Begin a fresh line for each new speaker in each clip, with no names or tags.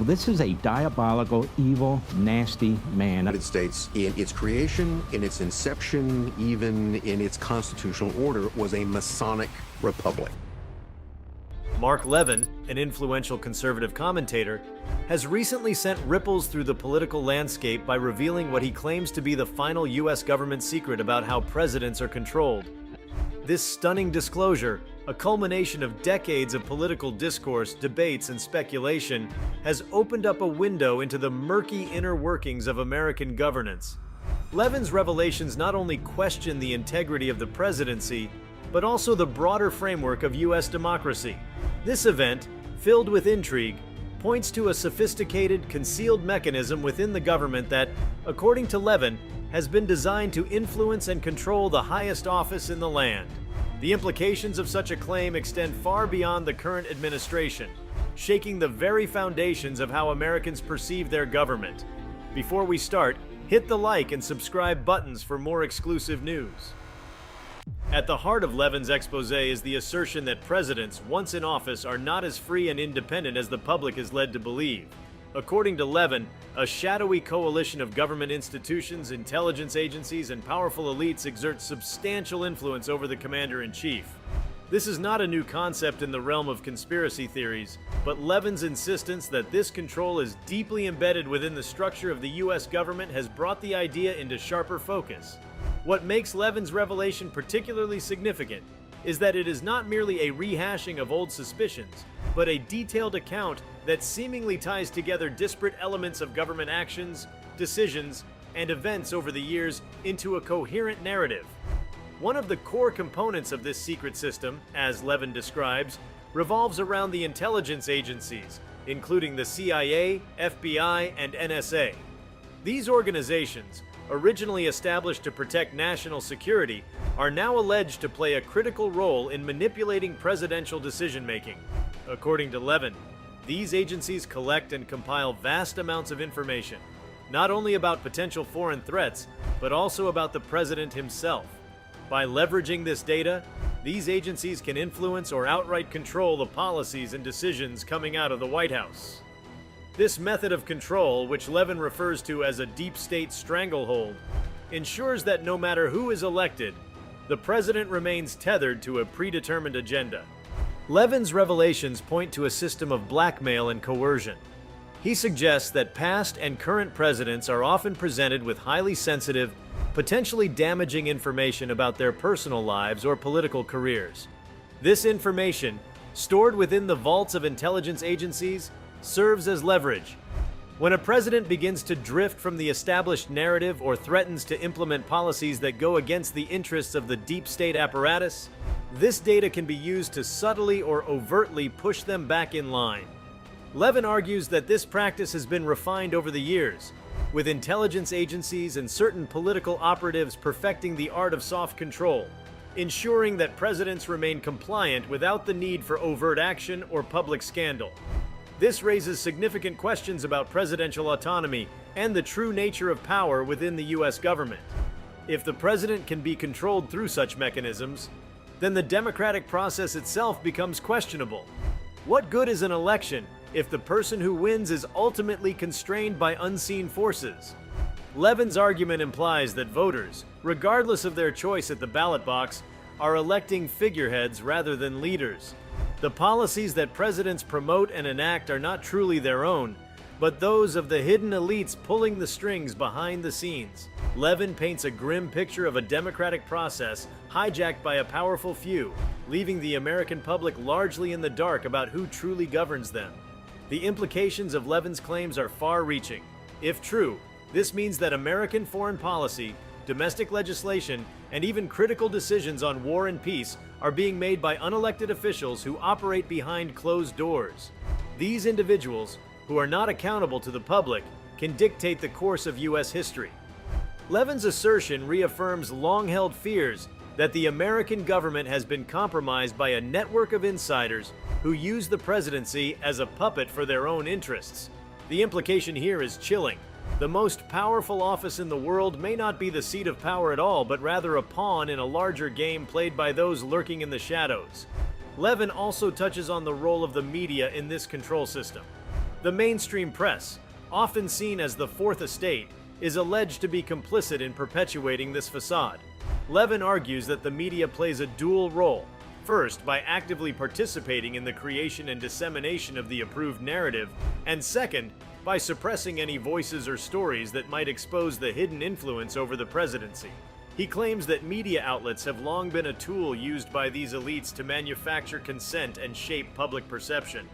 this is a diabolical, evil, nasty man.
The United States, in its creation, in its inception, even in its constitutional order, was a Masonic republic.
Mark Levin, an influential conservative commentator, has recently sent ripples through the political landscape by revealing what he claims to be the final U.S. government secret about how presidents are controlled. This stunning disclosure, a culmination of decades of political discourse, debates, and speculation, has opened up a window into the murky inner workings of American governance. Levin's revelations not only question the integrity of the presidency, but also the broader framework of U.S. democracy. This event, filled with intrigue, points to a sophisticated, concealed mechanism within the government that, according to Levin, has been designed to influence and control the highest office in the land. The implications of such a claim extend far beyond the current administration, shaking the very foundations of how Americans perceive their government. Before we start, hit the like and subscribe buttons for more exclusive news. At the heart of Levin's expose is the assertion that presidents, once in office, are not as free and independent as the public is led to believe. According to Levin, a shadowy coalition of government institutions, intelligence agencies, and powerful elites exert substantial influence over the commander-in-chief. This is not a new concept in the realm of conspiracy theories, but Levin's insistence that this control is deeply embedded within the structure of the U.S. government has brought the idea into sharper focus. What makes Levin's revelation particularly significant is that it is not merely a rehashing of old suspicions, but a detailed account that seemingly ties together disparate elements of government actions, decisions, and events over the years into a coherent narrative. One of the core components of this secret system, as Levin describes, revolves around the intelligence agencies, including the CIA, FBI, and NSA. These organizations, originally established to protect national security, are now alleged to play a critical role in manipulating presidential decision-making. According to Levin, these agencies collect and compile vast amounts of information, not only about potential foreign threats, but also about the president himself. By leveraging this data, these agencies can influence or outright control the policies and decisions coming out of the White House. This method of control, which Levin refers to as a deep state stranglehold, ensures that no matter who is elected, the president remains tethered to a predetermined agenda. Levin's revelations point to a system of blackmail and coercion. He suggests that past and current presidents are often presented with highly sensitive, potentially damaging information about their personal lives or political careers. This information, stored within the vaults of intelligence agencies, serves as leverage. When a president begins to drift from the established narrative or threatens to implement policies that go against the interests of the deep state apparatus, this data can be used to subtly or overtly push them back in line. Levin argues that this practice has been refined over the years, with intelligence agencies and certain political operatives perfecting the art of soft control, ensuring that presidents remain compliant without the need for overt action or public scandal. This raises significant questions about presidential autonomy and the true nature of power within the U.S. government. If the president can be controlled through such mechanisms, then the democratic process itself becomes questionable. What good is an election if the person who wins is ultimately constrained by unseen forces? Levin's argument implies that voters, regardless of their choice at the ballot box, are electing figureheads rather than leaders. The policies that presidents promote and enact are not truly their own, but those of the hidden elites pulling the strings behind the scenes. Levin paints a grim picture of a democratic process hijacked by a powerful few, leaving the American public largely in the dark about who truly governs them. The implications of Levin's claims are far-reaching. If true, this means that American foreign policy, domestic legislation, and even critical decisions on war and peace are being made by unelected officials who operate behind closed doors. These individuals, who are not accountable to the public, can dictate the course of U.S. history. Levin's assertion reaffirms long-held fears that the American government has been compromised by a network of insiders who use the presidency as a puppet for their own interests. The implication here is chilling. The most powerful office in the world may not be the seat of power at all, but rather a pawn in a larger game played by those lurking in the shadows. Levin also touches on the role of the media in this control system. The mainstream press, often seen as the Fourth Estate, is alleged to be complicit in perpetuating this facade. Levin argues that the media plays a dual role. First, by actively participating in the creation and dissemination of the approved narrative, and second, by suppressing any voices or stories that might expose the hidden influence over the presidency. He claims that media outlets have long been a tool used by these elites to manufacture consent and shape public perception.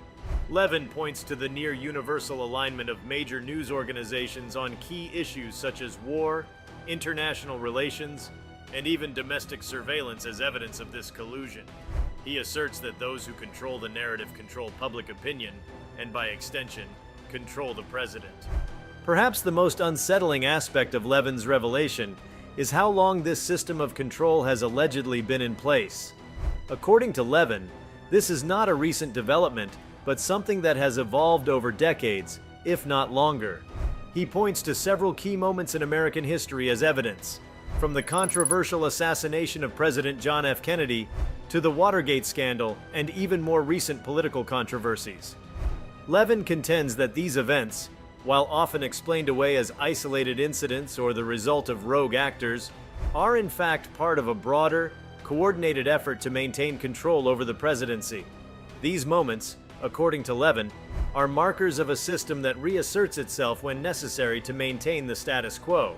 Levin points to the near-universal alignment of major news organizations on key issues such as war, international relations, and even domestic surveillance as evidence of this collusion. He asserts that those who control the narrative control public opinion, and by extension, control the president. Perhaps the most unsettling aspect of Levin's revelation is how long this system of control has allegedly been in place. According to Levin, this is not a recent development, but something that has evolved over decades, if not longer. He points to several key moments in American history as evidence, from the controversial assassination of President John F. Kennedy to the Watergate scandal and even more recent political controversies. Levin contends that these events, while often explained away as isolated incidents or the result of rogue actors, are in fact part of a broader, coordinated effort to maintain control over the presidency. These moments, according to Levin, are markers of a system that reasserts itself when necessary to maintain the status quo.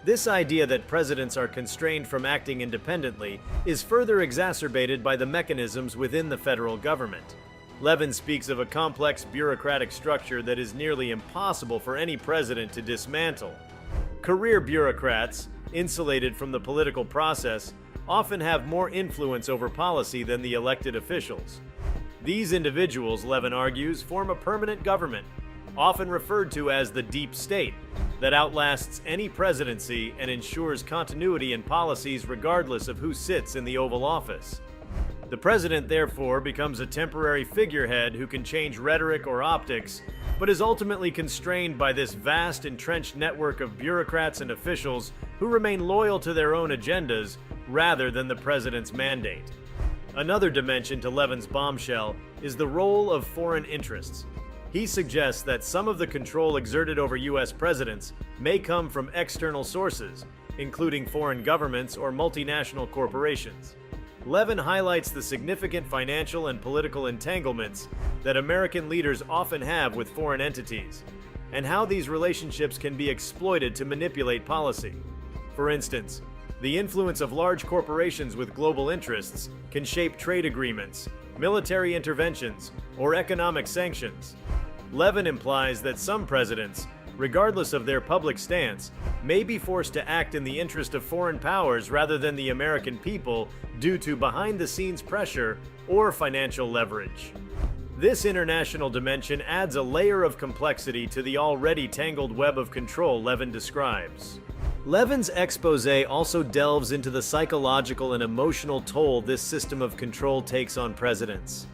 This idea that presidents are constrained from acting independently is further exacerbated by the mechanisms within the federal government. Levin speaks of a complex bureaucratic structure that is nearly impossible for any president to dismantle. Career bureaucrats, insulated from the political process, often have more influence over policy than the elected officials. These individuals, Levin argues, form a permanent government, often referred to as the deep state, that outlasts any presidency and ensures continuity in policies regardless of who sits in the Oval Office. The president, therefore, becomes a temporary figurehead who can change rhetoric or optics, but is ultimately constrained by this vast entrenched network of bureaucrats and officials who remain loyal to their own agendas rather than the president's mandate. Another dimension to Levin's bombshell is the role of foreign interests. He suggests that some of the control exerted over U.S. presidents may come from external sources, including foreign governments or multinational corporations. Levin highlights the significant financial and political entanglements that American leaders often have with foreign entities, and how these relationships can be exploited to manipulate policy. For instance, the influence of large corporations with global interests can shape trade agreements, military interventions, or economic sanctions. Levin implies that some presidents, regardless of their public stance, may be forced to act in the interest of foreign powers rather than the American people due to behind-the-scenes pressure or financial leverage. This international dimension adds a layer of complexity to the already tangled web of control Levin describes. Levin's exposé also delves into the psychological and emotional toll this system of control takes on presidents.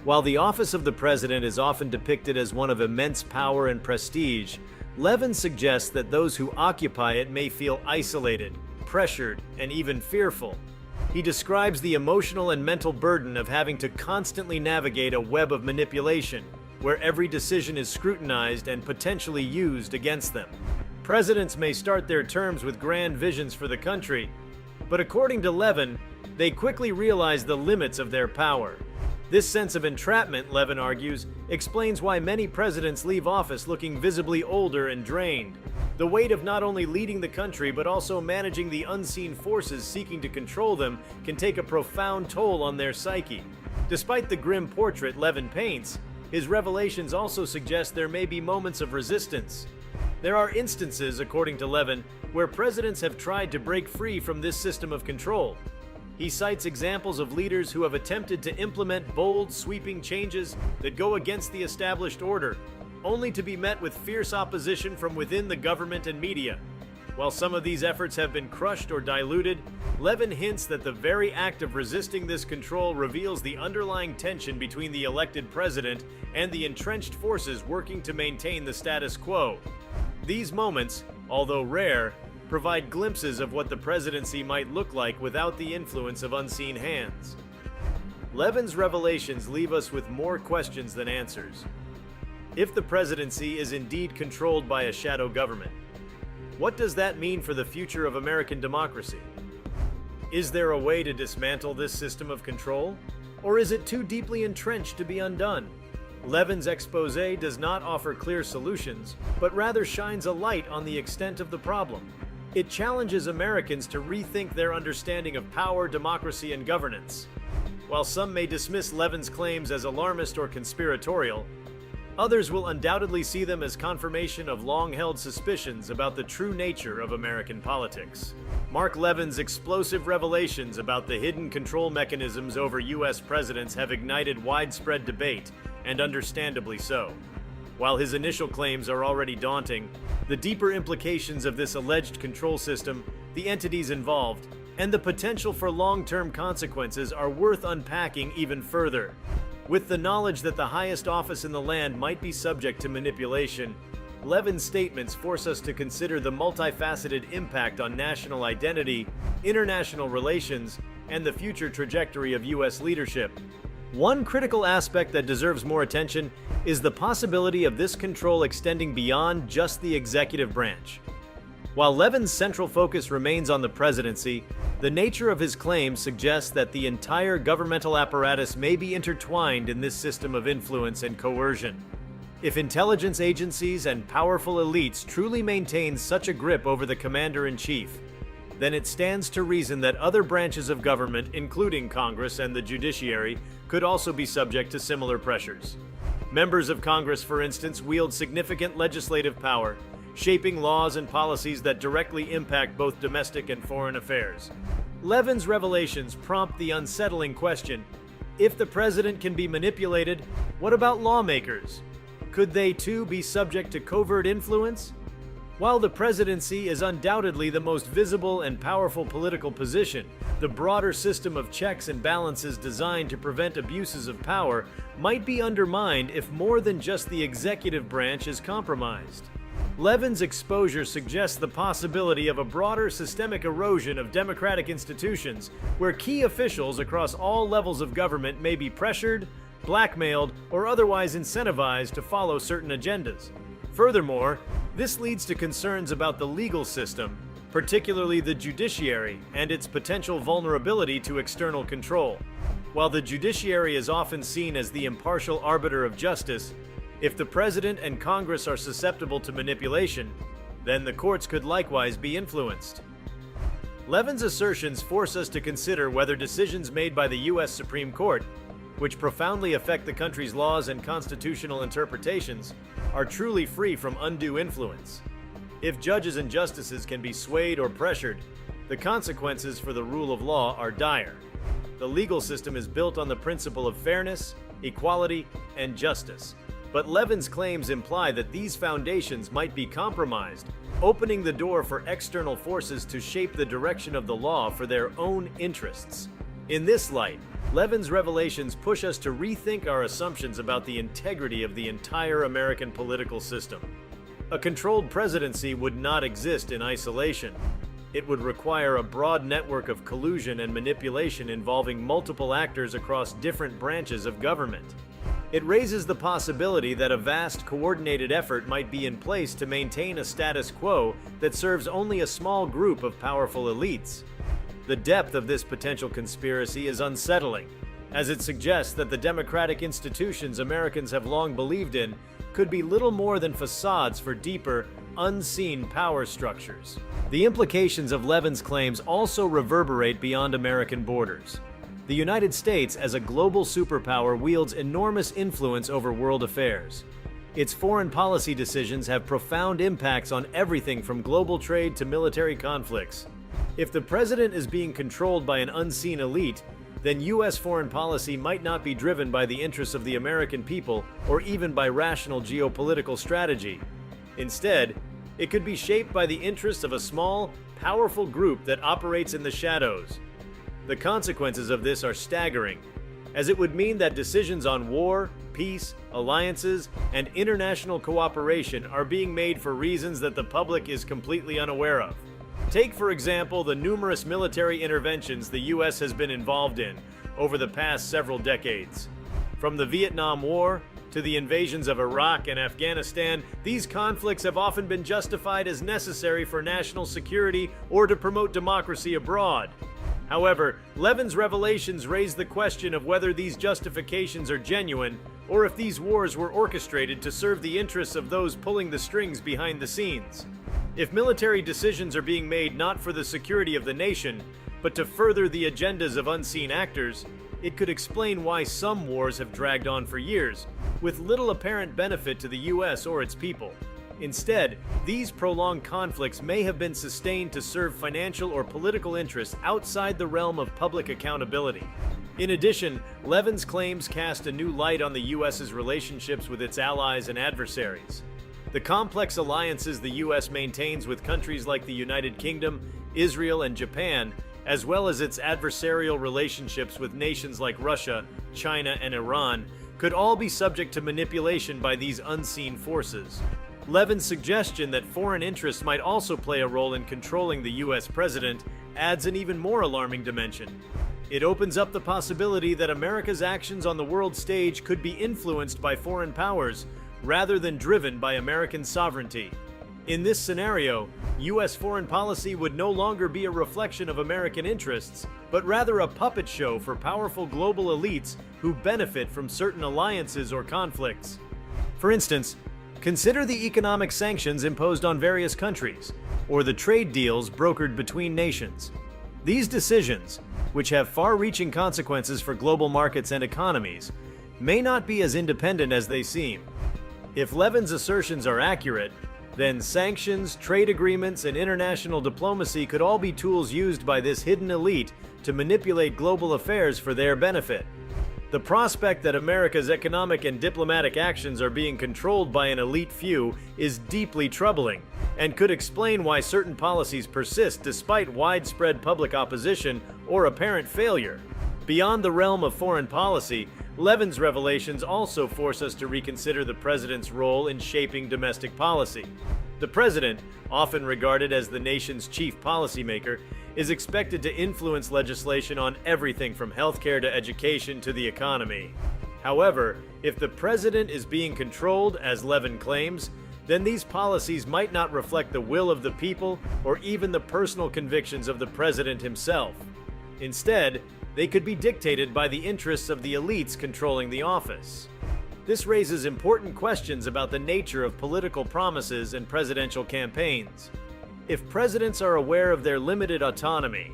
While the office of the president is often depicted as one of immense power and prestige, Levin suggests that those who occupy it may feel isolated, pressured, and even fearful. He describes the emotional and mental burden of having to constantly navigate a web of manipulation, where every decision is scrutinized and potentially used against them. Presidents may start their terms with grand visions for the country, but according to Levin, they quickly realize the limits of their power. This sense of entrapment, Levin argues, explains why many presidents leave office looking visibly older and drained. The weight of not only leading the country but also managing the unseen forces seeking to control them can take a profound toll on their psyche. Despite the grim portrait Levin paints, his revelations also suggest there may be moments of resistance. There are instances, according to Levin, where presidents have tried to break free from this system of control. He cites examples of leaders who have attempted to implement bold, sweeping changes that go against the established order, only to be met with fierce opposition from within the government and media. While some of these efforts have been crushed or diluted, Levin hints that the very act of resisting this control reveals the underlying tension between the elected president and the entrenched forces working to maintain the status quo. These moments, although rare, provide glimpses of what the presidency might look like without the influence of unseen hands. Levin's revelations leave us with more questions than answers. If the presidency is indeed controlled by a shadow government, what does that mean for the future of American democracy? Is there a way to dismantle this system of control? Or is it too deeply entrenched to be undone? Levin's expose does not offer clear solutions, but rather shines a light on the extent of the problem. It challenges Americans to rethink their understanding of power, democracy, and governance. While some may dismiss Levin's claims as alarmist or conspiratorial, others will undoubtedly see them as confirmation of long-held suspicions about the true nature of American politics. Mark Levin's explosive revelations about the hidden control mechanisms over U.S. presidents have ignited widespread debate, and understandably so. While his initial claims are already daunting, the deeper implications of this alleged control system, the entities involved, and the potential for long-term consequences are worth unpacking even further. With the knowledge that the highest office in the land might be subject to manipulation, Levin's statements force us to consider the multifaceted impact on national identity, international relations, and the future trajectory of U.S. leadership. One critical aspect that deserves more attention is the possibility of this control extending beyond just the executive branch. While Levin's central focus remains on the presidency, the nature of his claims suggests that the entire governmental apparatus may be intertwined in this system of influence and coercion. If intelligence agencies and powerful elites truly maintain such a grip over the commander-in-chief, then it stands to reason that other branches of government, including Congress and the judiciary, could also be subject to similar pressures. Members of Congress, for instance, wield significant legislative power, shaping laws and policies that directly impact both domestic and foreign affairs. Levin's revelations prompt the unsettling question: if the president can be manipulated, what about lawmakers? Could they too be subject to covert influence? While the presidency is undoubtedly the most visible and powerful political position, the broader system of checks and balances designed to prevent abuses of power might be undermined if more than just the executive branch is compromised. Levin's exposure suggests the possibility of a broader systemic erosion of democratic institutions, where key officials across all levels of government may be pressured, blackmailed, or otherwise incentivized to follow certain agendas. Furthermore, this leads to concerns about the legal system, particularly the judiciary, and its potential vulnerability to external control. While the judiciary is often seen as the impartial arbiter of justice, if the president and Congress are susceptible to manipulation, then the courts could likewise be influenced. Levin's assertions force us to consider whether decisions made by the U.S. Supreme Court, which profoundly affect the country's laws and constitutional interpretations, are truly free from undue influence. If judges and justices can be swayed or pressured, the consequences for the rule of law are dire. The legal system is built on the principle of fairness, equality, and justice. But Levin's claims imply that these foundations might be compromised, opening the door for external forces to shape the direction of the law for their own interests. In this light, Levin's revelations push us to rethink our assumptions about the integrity of the entire American political system. A controlled presidency would not exist in isolation. It would require a broad network of collusion and manipulation involving multiple actors across different branches of government. It raises the possibility that a vast, coordinated effort might be in place to maintain a status quo that serves only a small group of powerful elites. The depth of this potential conspiracy is unsettling, as it suggests that the democratic institutions Americans have long believed in could be little more than facades for deeper, unseen power structures. The implications of Levin's claims also reverberate beyond American borders. The United States, as a global superpower, wields enormous influence over world affairs. Its foreign policy decisions have profound impacts on everything from global trade to military conflicts. If the president is being controlled by an unseen elite, then U.S. foreign policy might not be driven by the interests of the American people or even by rational geopolitical strategy. Instead, it could be shaped by the interests of a small, powerful group that operates in the shadows. The consequences of this are staggering, as it would mean that decisions on war, peace, alliances, and international cooperation are being made for reasons that the public is completely unaware of. Take, for example, the numerous military interventions the U.S. has been involved in over the past several decades. From the Vietnam War to the invasions of Iraq and Afghanistan, these conflicts have often been justified as necessary for national security or to promote democracy abroad. However, Levin's revelations raise the question of whether these justifications are genuine or if these wars were orchestrated to serve the interests of those pulling the strings behind the scenes. If military decisions are being made not for the security of the nation, but to further the agendas of unseen actors, it could explain why some wars have dragged on for years, with little apparent benefit to the US or its people. Instead, these prolonged conflicts may have been sustained to serve financial or political interests outside the realm of public accountability. In addition, Levin's claims cast a new light on the US's relationships with its allies and adversaries. The complex alliances the US maintains with countries like the United Kingdom, Israel, and Japan, as well as its adversarial relationships with nations like Russia, China, and Iran, could all be subject to manipulation by these unseen forces. Levin's suggestion that foreign interests might also play a role in controlling the US president adds an even more alarming dimension. It opens up the possibility that America's actions on the world stage could be influenced by foreign powers rather than driven by American sovereignty. In this scenario, US foreign policy would no longer be a reflection of American interests, but rather a puppet show for powerful global elites who benefit from certain alliances or conflicts. For instance, consider the economic sanctions imposed on various countries, or the trade deals brokered between nations. These decisions, which have far-reaching consequences for global markets and economies, may not be as independent as they seem. If Levin's assertions are accurate, then sanctions, trade agreements, and international diplomacy could all be tools used by this hidden elite to manipulate global affairs for their benefit. The prospect that America's economic and diplomatic actions are being controlled by an elite few is deeply troubling, and could explain why certain policies persist despite widespread public opposition or apparent failure. Beyond the realm of foreign policy, Levin's revelations also force us to reconsider the president's role in shaping domestic policy. The president, often regarded as the nation's chief policymaker, is expected to influence legislation on everything from healthcare to education to the economy. However, if the president is being controlled, as Levin claims, then these policies might not reflect the will of the people or even the personal convictions of the president himself. Instead, they could be dictated by the interests of the elites controlling the office. This raises important questions about the nature of political promises and presidential campaigns. If presidents are aware of their limited autonomy,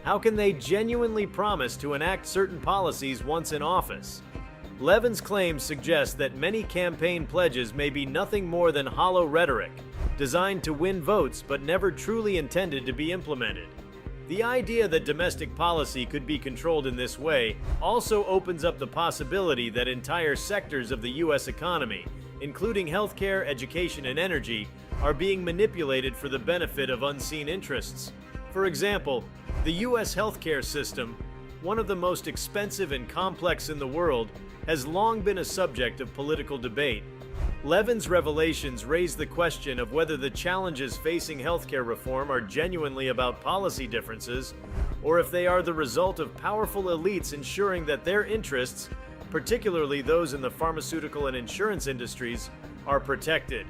how can they genuinely promise to enact certain policies once in office? Levin's claims suggest that many campaign pledges may be nothing more than hollow rhetoric, designed to win votes but never truly intended to be implemented. The idea that domestic policy could be controlled in this way also opens up the possibility that entire sectors of the US economy, including healthcare, education, and energy, are being manipulated for the benefit of unseen interests. For example, the US healthcare system, one of the most expensive and complex in the world, has long been a subject of political debate. Levin's revelations raise the question of whether the challenges facing healthcare reform are genuinely about policy differences, or if they are the result of powerful elites ensuring that their interests, particularly those in the pharmaceutical and insurance industries, are protected.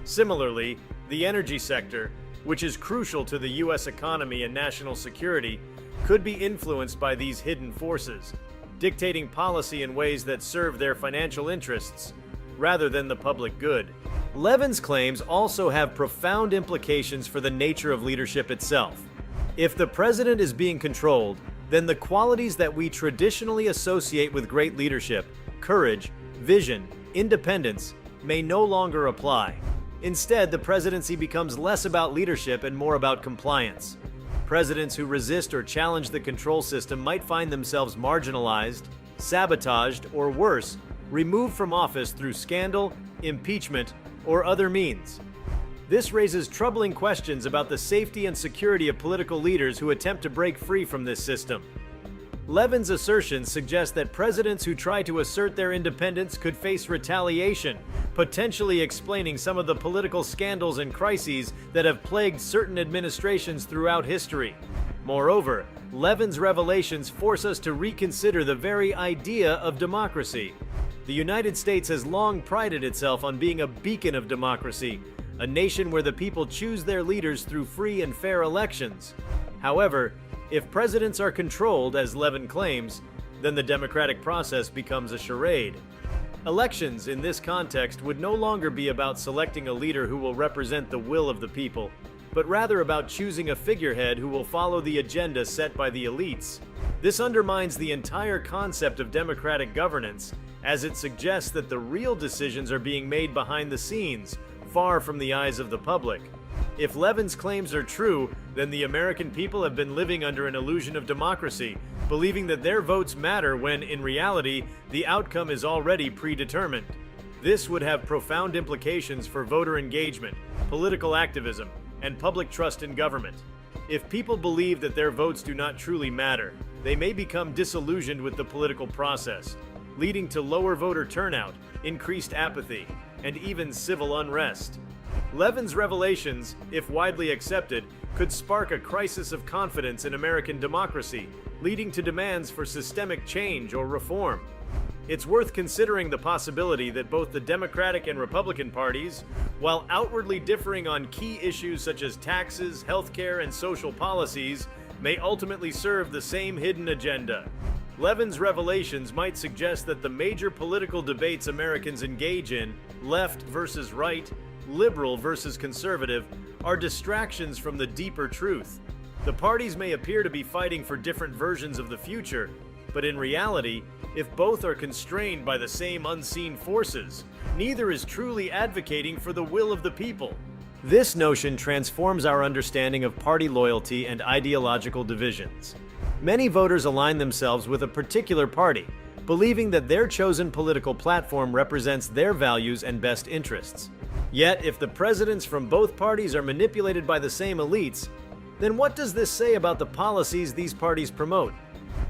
Similarly, the energy sector, which is crucial to the US economy and national security, could be influenced by these hidden forces, dictating policy in ways that serve their financial interests rather than the public good. Levin's claims also have profound implications for the nature of leadership itself. If the president is being controlled, then the qualities that we traditionally associate with great leadership, courage, vision, independence, may no longer apply. Instead, the presidency becomes less about leadership and more about compliance. Presidents who resist or challenge the control system might find themselves marginalized, sabotaged, or worse, removed from office through scandal, impeachment, or other means. This raises troubling questions about the safety and security of political leaders who attempt to break free from this system. Levin's assertions suggest that presidents who try to assert their independence could face retaliation, potentially explaining some of the political scandals and crises that have plagued certain administrations throughout history. Moreover, Levin's revelations force us to reconsider the very idea of democracy. The United States has long prided itself on being a beacon of democracy, a nation where the people choose their leaders through free and fair elections. However, if presidents are controlled, as Levin claims, then the democratic process becomes a charade. Elections, in this context, would no longer be about selecting a leader who will represent the will of the people, but rather about choosing a figurehead who will follow the agenda set by the elites. This undermines the entire concept of democratic governance, as it suggests that the real decisions are being made behind the scenes, far from the eyes of the public. If Levin's claims are true, then the American people have been living under an illusion of democracy, believing that their votes matter when, in reality, the outcome is already predetermined. This would have profound implications for voter engagement, political activism, and public trust in government. If people believe that their votes do not truly matter, they may become disillusioned with the political process, leading to lower voter turnout, increased apathy, and even civil unrest. Levin's revelations, if widely accepted, could spark a crisis of confidence in American democracy, leading to demands for systemic change or reform. It's worth considering the possibility that both the Democratic and Republican parties, while outwardly differing on key issues such as taxes, healthcare, and social policies, may ultimately serve the same hidden agenda. Levin's revelations might suggest that the major political debates Americans engage in, left versus right, liberal versus conservative, are distractions from the deeper truth. The parties may appear to be fighting for different versions of the future, but in reality, if both are constrained by the same unseen forces, neither is truly advocating for the will of the people. This notion transforms our understanding of party loyalty and ideological divisions. Many voters align themselves with a particular party, believing that their chosen political platform represents their values and best interests. Yet, if the presidents from both parties are manipulated by the same elites, then what does this say about the policies these parties promote?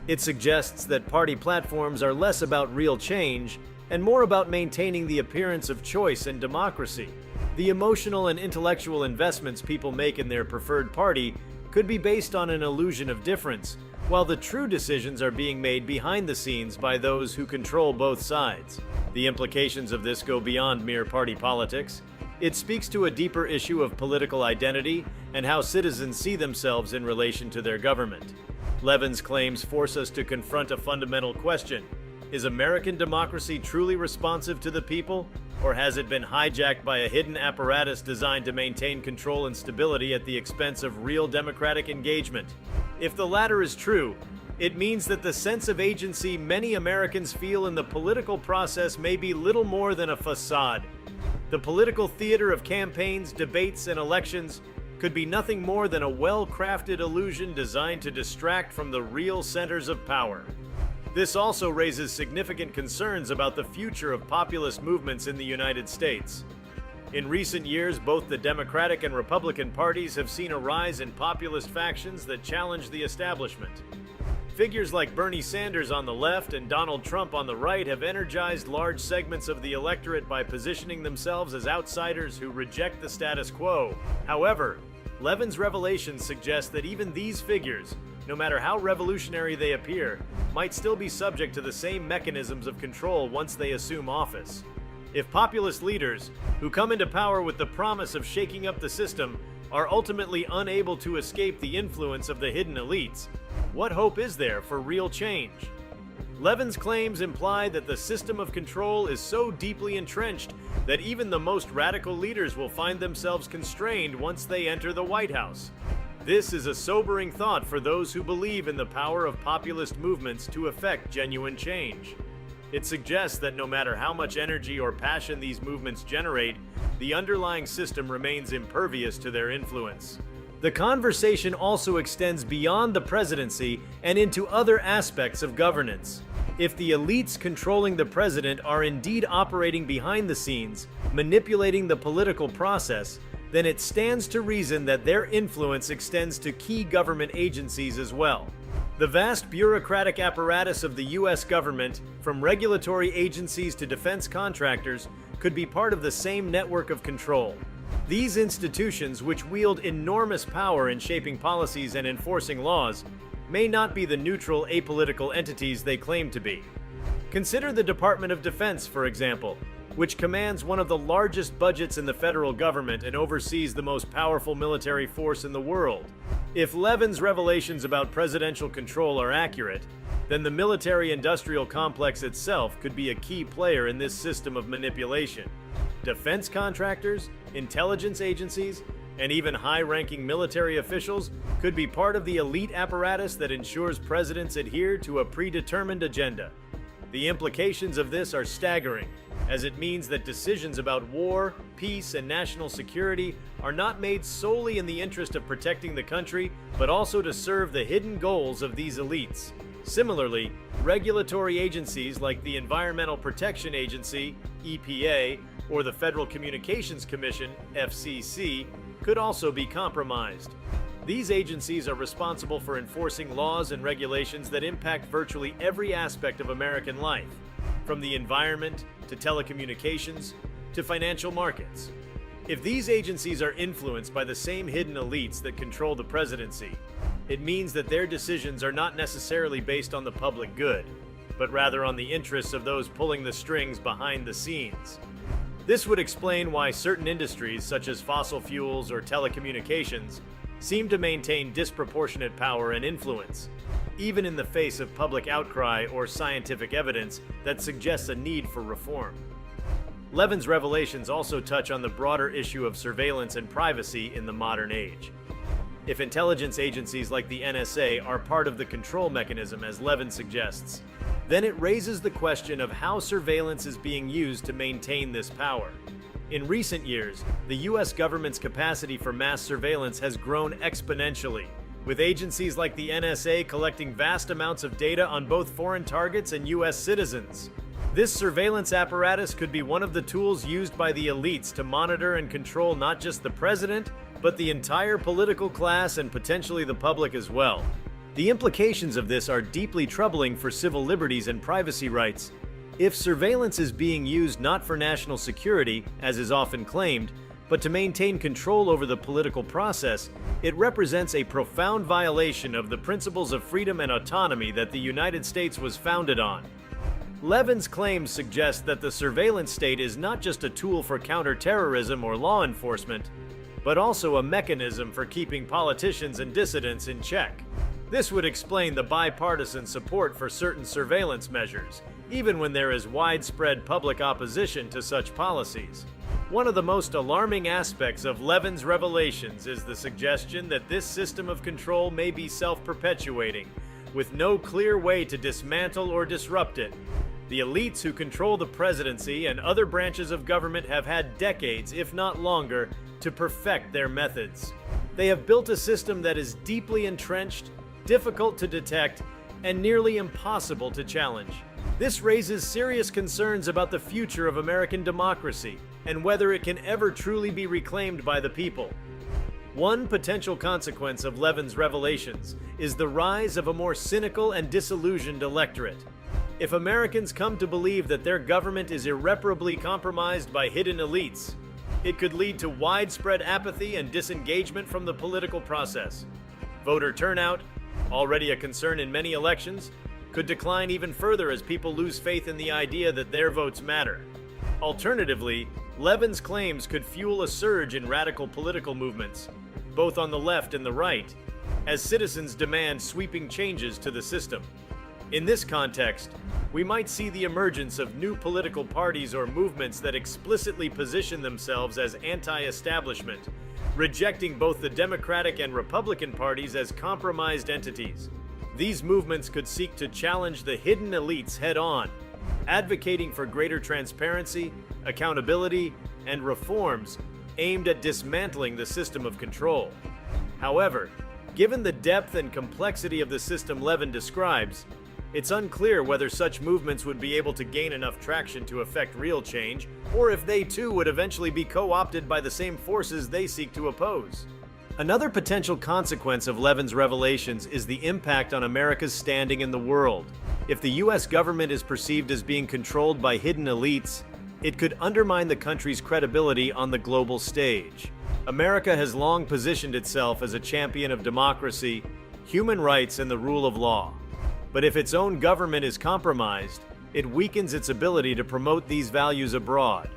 It suggests that party platforms are less about real change and more about maintaining the appearance of choice and democracy. The emotional and intellectual investments people make in their preferred party could be based on an illusion of difference, while the true decisions are being made behind the scenes by those who control both sides. The implications of this go beyond mere party politics. It speaks to a deeper issue of political identity and how citizens see themselves in relation to their government. Levin's claims force us to confront a fundamental question. Is American democracy truly responsive to the people, or has it been hijacked by a hidden apparatus designed to maintain control and stability at the expense of real democratic engagement? If the latter is true, it means that the sense of agency many Americans feel in the political process may be little more than a facade. The political theater of campaigns, debates, and elections could be nothing more than a well-crafted illusion designed to distract from the real centers of power. This also raises significant concerns about the future of populist movements in the United States. In recent years, both the Democratic and Republican parties have seen a rise in populist factions that challenge the establishment. Figures like Bernie Sanders on the left and Donald Trump on the right have energized large segments of the electorate by positioning themselves as outsiders who reject the status quo. However, Levin's revelations suggest that even these figures, no matter how revolutionary they appear, might still be subject to the same mechanisms of control once they assume office. If populist leaders, who come into power with the promise of shaking up the system, are ultimately unable to escape the influence of the hidden elites, what hope is there for real change? Levin's claims imply that the system of control is so deeply entrenched that even the most radical leaders will find themselves constrained once they enter the White House. This is a sobering thought for those who believe in the power of populist movements to effect genuine change. It suggests that no matter how much energy or passion these movements generate, the underlying system remains impervious to their influence. The conversation also extends beyond the presidency and into other aspects of governance. If the elites controlling the president are indeed operating behind the scenes, manipulating the political process, then it stands to reason that their influence extends to key government agencies as well. The vast bureaucratic apparatus of the U.S. government, from regulatory agencies to defense contractors, could be part of the same network of control. These institutions, which wield enormous power in shaping policies and enforcing laws, may not be the neutral, apolitical entities they claim to be. Consider the Department of Defense, for example, which commands one of the largest budgets in the federal government and oversees the most powerful military force in the world. If Levin's revelations about presidential control are accurate, then the military-industrial complex itself could be a key player in this system of manipulation. Defense contractors, intelligence agencies, and even high-ranking military officials could be part of the elite apparatus that ensures presidents adhere to a predetermined agenda. The implications of this are staggering, as it means that decisions about war, peace, and national security are not made solely in the interest of protecting the country, but also to serve the hidden goals of these elites. Similarly, regulatory agencies like the Environmental Protection Agency, EPA, or the Federal Communications Commission, FCC, could also be compromised. These agencies are responsible for enforcing laws and regulations that impact virtually every aspect of American life, from the environment to telecommunications to financial markets. If these agencies are influenced by the same hidden elites that control the presidency, it means that their decisions are not necessarily based on the public good, but rather on the interests of those pulling the strings behind the scenes. This would explain why certain industries, such as fossil fuels or telecommunications, seem to maintain disproportionate power and influence, even in the face of public outcry or scientific evidence that suggests a need for reform. Levin's revelations also touch on the broader issue of surveillance and privacy in the modern age. If intelligence agencies like the NSA are part of the control mechanism, as Levin suggests, then it raises the question of how surveillance is being used to maintain this power. In recent years, the US government's capacity for mass surveillance has grown exponentially, with agencies like the NSA collecting vast amounts of data on both foreign targets and US citizens. This surveillance apparatus could be one of the tools used by the elites to monitor and control not just the president, but the entire political class and potentially the public as well. The implications of this are deeply troubling for civil liberties and privacy rights. If surveillance is being used not for national security, as is often claimed, but to maintain control over the political process, it represents a profound violation of the principles of freedom and autonomy that the United States was founded on. Levin's claims suggest that the surveillance state is not just a tool for counterterrorism or law enforcement, but also a mechanism for keeping politicians and dissidents in check. This would explain the bipartisan support for certain surveillance measures, even when there is widespread public opposition to such policies. One of the most alarming aspects of Levin's revelations is the suggestion that this system of control may be self-perpetuating, with no clear way to dismantle or disrupt it. The elites who control the presidency and other branches of government have had decades, if not longer, to perfect their methods. They have built a system that is deeply entrenched, difficult to detect, and nearly impossible to challenge. This raises serious concerns about the future of American democracy and whether it can ever truly be reclaimed by the people. One potential consequence of Levin's revelations is the rise of a more cynical and disillusioned electorate. If Americans come to believe that their government is irreparably compromised by hidden elites, it could lead to widespread apathy and disengagement from the political process. Voter turnout, already a concern in many elections, could decline even further as people lose faith in the idea that their votes matter. Alternatively, Levin's claims could fuel a surge in radical political movements, both on the left and the right, as citizens demand sweeping changes to the system. In this context, we might see the emergence of new political parties or movements that explicitly position themselves as anti-establishment, rejecting both the Democratic and Republican parties as compromised entities. These movements could seek to challenge the hidden elites head-on, advocating for greater transparency, accountability, and reforms aimed at dismantling the system of control. However, given the depth and complexity of the system Levin describes, it's unclear whether such movements would be able to gain enough traction to effect real change, or if they too would eventually be co-opted by the same forces they seek to oppose. Another potential consequence of Levin's revelations is the impact on America's standing in the world. If the US government is perceived as being controlled by hidden elites, it could undermine the country's credibility on the global stage. America has long positioned itself as a champion of democracy, human rights, and the rule of law. But if its own government is compromised, it weakens its ability to promote these values abroad.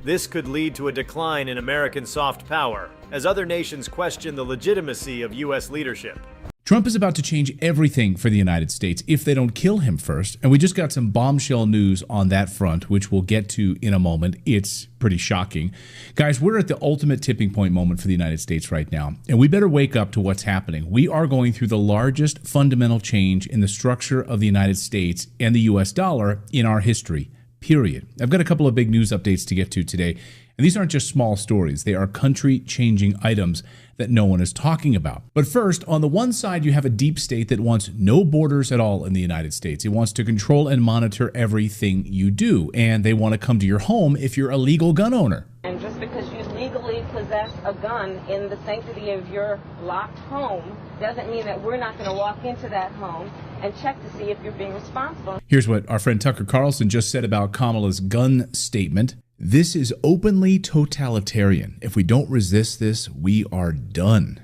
This could lead to a decline in American soft power, as other nations question the legitimacy of U.S. leadership.
Trump is about to change everything for the United States if they don't kill him first. And we just got some bombshell news on that front, which we'll get to in a moment. It's pretty shocking. Guys, we're at the ultimate tipping point moment for the United States right now. And we better wake up to what's happening. We are going through the largest fundamental change in the structure of the United States and the U.S. dollar in our history, period. I've got a couple of big news updates to get to today. And these aren't just small stories. They are country-changing items that no one is talking about. But first, on the one side, you have a deep state that wants no borders at all in the United States. It wants to control and monitor everything you do. And they want to come to your home if you're a legal gun owner.
And just because you legally possess a gun in the sanctity of your locked home doesn't mean that we're not going to walk into that home and check to see if you're being responsible.
Here's what our friend Tucker Carlson just said about Kamala's gun statement. This is openly totalitarian. If we don't resist this, we are done.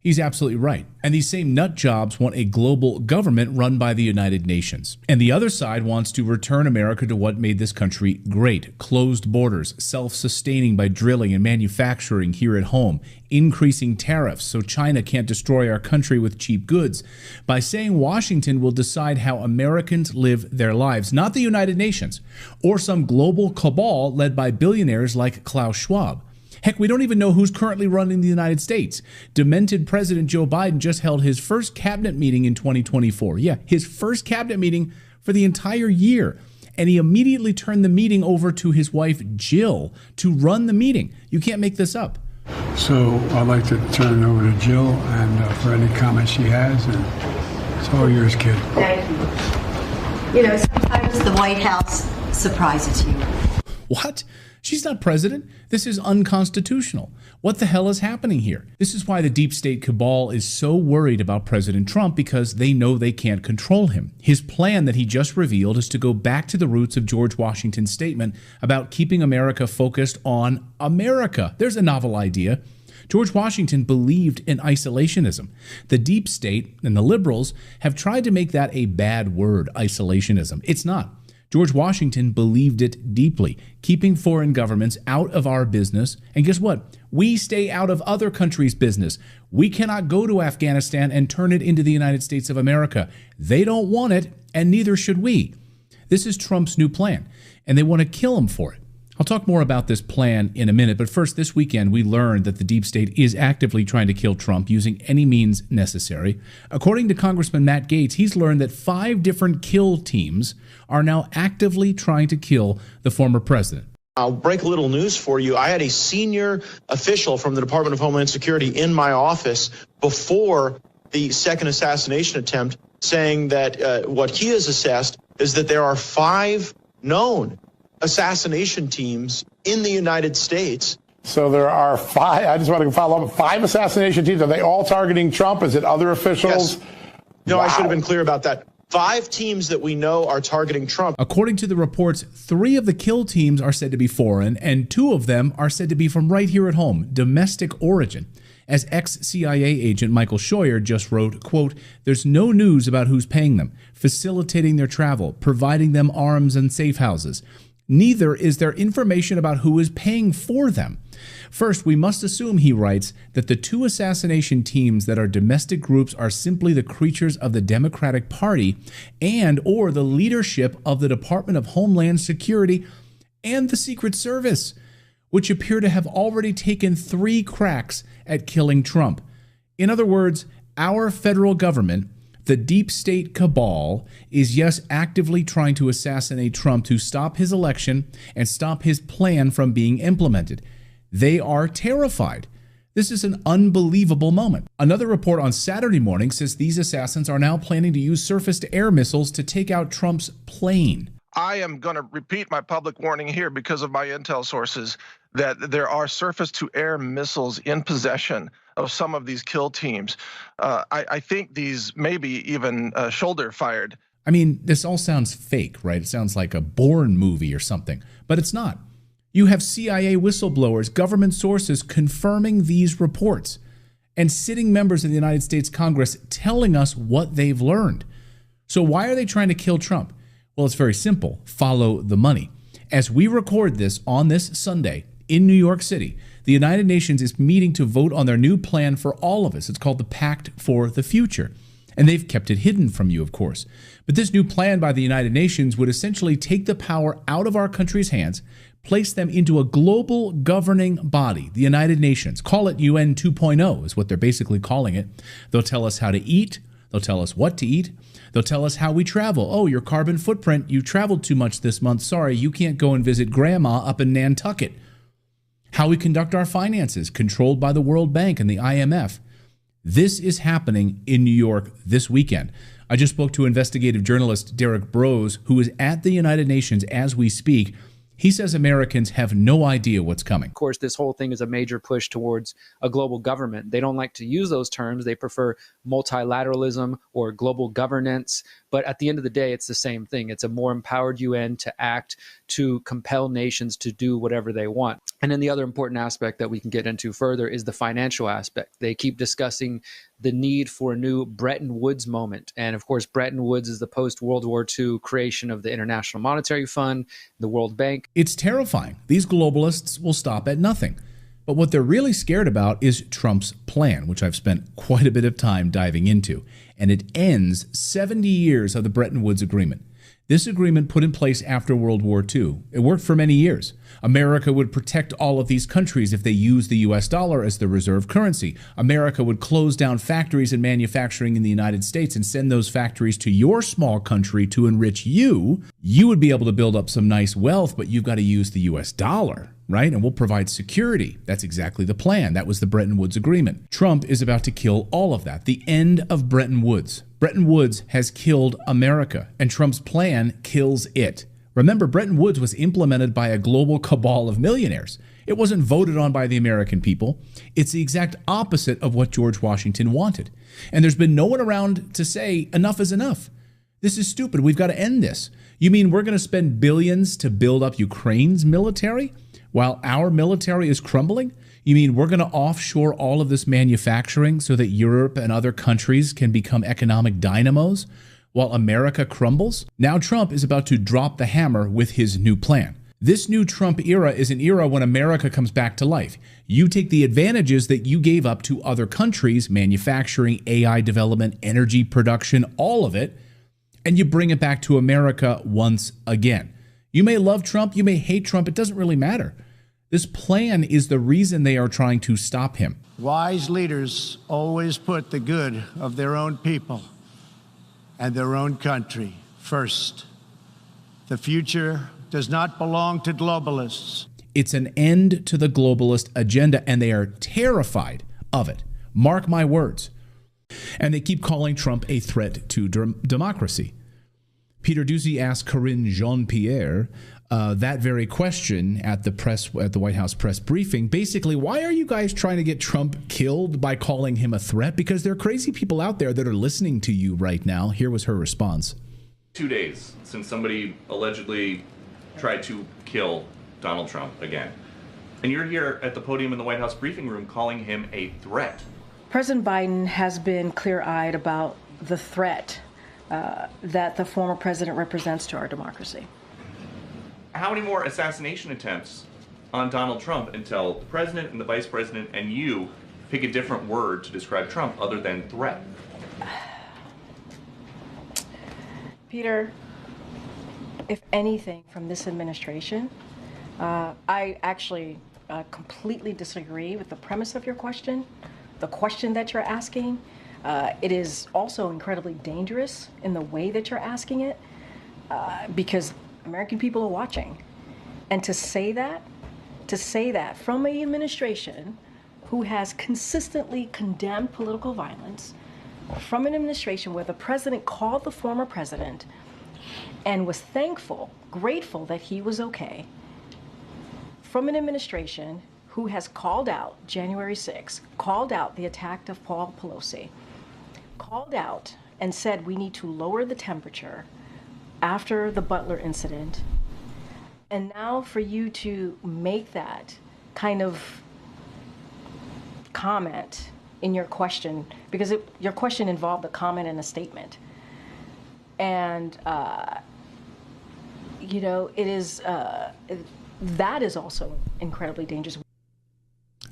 He's absolutely right. And these same nut jobs want a global government run by the United Nations. And the other side wants to return America to what made this country great. Closed borders, self-sustaining by drilling and manufacturing here at home, increasing tariffs so China can't destroy our country with cheap goods, by saying Washington will decide how Americans live their lives, not the United Nations, or some global cabal led by billionaires like Klaus Schwab. Heck, we don't even know who's currently running the United States. Demented President Joe Biden just held his first cabinet meeting in 2024. Yeah, his first cabinet meeting for the entire year. And he immediately turned the meeting over to his wife, Jill, to run the meeting. You can't make this up.
So I'd like to turn it over to Jill and for any comments she has. And it's all yours, kid.
Thank you. You know, sometimes the White House surprises you.
What? She's not president. This is unconstitutional. What the hell is happening here? This is why the deep state cabal is so worried about President Trump, because they know they can't control him. His plan that he just revealed is to go back to the roots of George Washington's statement about keeping America focused on America. There's a novel idea. George Washington believed in isolationism. The deep state and the liberals have tried to make that a bad word, isolationism. It's not. George Washington believed it deeply, keeping foreign governments out of our business. And guess what? We stay out of other countries' business. We cannot go to Afghanistan and turn it into the United States of America. They don't want it, and neither should we. This is Trump's new plan, and they want to kill him for it. I'll talk more about this plan in a minute, but first, this weekend, we learned that the deep state is actively trying to kill Trump using any means necessary. According to Congressman Matt Gaetz, he's learned that 5 different kill teams are now actively trying to kill the former president.
I'll break a little news for you. I had a senior official from the Department of Homeland Security in my office before the second assassination attempt saying that what he has assessed is that there are 5 known assassination teams in the United States.
So there are 5, I just want to follow up, 5 assassination teams. Are they all targeting Trump? Is it other officials?
Yes. No, wow. I should have been clear about that. 5 teams that we know are targeting Trump.
According to the reports, 3 of the kill teams are said to be foreign, and 2 of them are said to be from right here at home, domestic origin. As ex-CIA agent Michael Scheuer just wrote, quote, "There's no news about who's paying them, facilitating their travel, providing them arms and safe houses. Neither is there information about who is paying for them. First, we must assume," he writes, "that the 2 assassination teams that are domestic groups are simply the creatures of the Democratic Party and or the leadership of the Department of Homeland Security and the Secret Service, which appear to have already taken 3 cracks at killing Trump. In other words, our federal government, the deep state cabal, is yes actively trying to assassinate Trump to stop his election and stop his plan from being implemented. They are terrified. This is an unbelievable moment." Another report on Saturday morning says these assassins are now planning to use surface-to-air missiles to take out Trump's plane.
I am going to repeat my public warning here because of my intel sources that there are surface-to-air missiles in possession of some of these kill teams. I think these may be even shoulder-fired.
I mean, this all sounds fake, right? It sounds like a Bourne movie or something, but it's not. You have CIA whistleblowers, government sources confirming these reports, and sitting members of the United States Congress telling us what they've learned. So why are they trying to kill Trump? Well, it's very simple. Follow the money. As we record this on this Sunday in New York City, the United Nations is meeting to vote on their new plan for all of us. It's called the Pact for the Future. And they've kept it hidden from you, of course. But this new plan by the United Nations would essentially take the power out of our country's hands, place them into a global governing body, the United Nations. Call it UN 2.0 is what they're basically calling it. They'll tell us how to eat. They'll tell us what to eat. They'll tell us how we travel. Oh, your carbon footprint, you traveled too much this month. Sorry, you can't go and visit grandma up in Nantucket. How we conduct our finances, controlled by the World Bank and the IMF. This is happening in New York this weekend. I just spoke to investigative journalist Derek Brose, who is at the United Nations as we speak. He says Americans have no idea what's coming.
Of course, this whole thing is a major push towards a global government. They don't like to use those terms. They prefer multilateralism or global governance. But at the end of the day, it's the same thing. It's a more empowered UN to act, to compel nations to do whatever they want. And then the other important aspect that we can get into further is the financial aspect. They keep discussing the need for a new Bretton Woods moment. And of course, Bretton Woods is the post-World War II creation of the International Monetary Fund, the World Bank.
It's terrifying. These globalists will stop at nothing. But what they're really scared about is Trump's plan, which I've spent quite a bit of time diving into. And it ends 70 years of the Bretton Woods Agreement. This agreement put in place after World War II. It worked for many years. America would protect all of these countries if they used the US dollar as the reserve currency. America would close down factories and manufacturing in the United States and send those factories to your small country to enrich you. You would be able to build up some nice wealth, but you've got to use the US dollar, right? And we'll provide security. That's exactly the plan. That was the Bretton Woods Agreement. Trump is about to kill all of that. The end of Bretton Woods. Bretton Woods has killed America, and Trump's plan kills it. Remember, Bretton Woods was implemented by a global cabal of millionaires. It wasn't voted on by the American people. It's the exact opposite of what George Washington wanted. And there's been no one around to say, enough is enough. This is stupid. We've got to end this. You mean we're going to spend billions to build up Ukraine's military while our military is crumbling? You mean we're going to offshore all of this manufacturing so that Europe and other countries can become economic dynamos while America crumbles? Now Trump is about to drop the hammer with his new plan. This new Trump era is an era when America comes back to life. You take the advantages that you gave up to other countries, manufacturing, AI development, energy production, all of it, and you bring it back to America once again. You may love Trump, you may hate Trump, it doesn't really matter. This plan is the reason they are trying to stop him.
Wise leaders always put the good of their own people and their own country first. The future does not belong to globalists.
It's an end to the globalist agenda, and they are terrified of it. Mark my words. And they keep calling Trump a threat to democracy. Peter Doocy asked Karine Jean-Pierre that very question at the White House press briefing. Basically, why are you guys trying to get Trump killed by calling him a threat? Because there are crazy people out there that are listening to you right now. Here was her response.
2 days since somebody allegedly tried to kill Donald Trump again. And you're here at the podium in the White House briefing room calling him a threat.
President Biden has been clear-eyed about the threat that the former president represents to our democracy.
How many more assassination attempts on Donald Trump until the president and the vice president and you pick a different word to describe Trump other than threat?
Peter, if anything from this administration, I actually completely disagree with the premise of your question, the question that you're asking. It is also incredibly dangerous in the way that you're asking it, because American people are watching. And to say that from an administration who has consistently condemned political violence, from an administration where the president called the former president and was thankful, grateful that he was okay, from an administration who has called out January 6th, called out the attack of Paul Pelosi, called out and said we need to lower the temperature after the Butler incident, and now for you to make that kind of comment in your question, because your question involved a comment and a statement, and it is, that is also incredibly dangerous.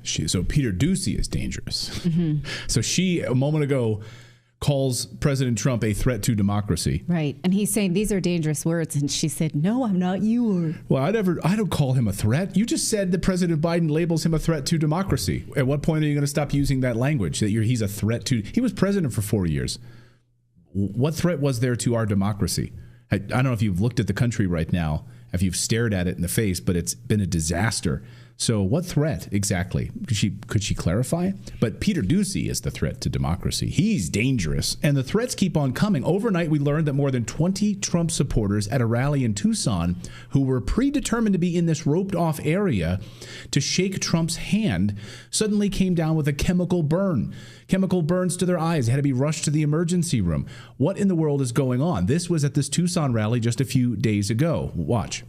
So Peter Doocy is dangerous. Mm-hmm. So she, a moment ago, calls President Trump a threat to democracy.
Right. And he's saying these are dangerous words. And she said, no, I'm not you.
Well, I don't call him a threat. You just said that President Biden labels him a threat to democracy. At what point are you going to stop using that language that he's a threat to? He was president for 4 years. What threat was there to our democracy? I don't know if you've looked at the country right now, if you've stared at it in the face, but it's been a disaster. So what threat exactly? Could she clarify? But Peter Doocy is the threat to democracy. He's dangerous. And the threats keep on coming. Overnight, we learned that more than 20 Trump supporters at a rally in Tucson who were predetermined to be in this roped-off area to shake Trump's hand suddenly came down with a chemical burn. Chemical burns to their eyes. They had to be rushed to the emergency room. What in the world is going on? This was at this Tucson rally just a few days ago. Watch.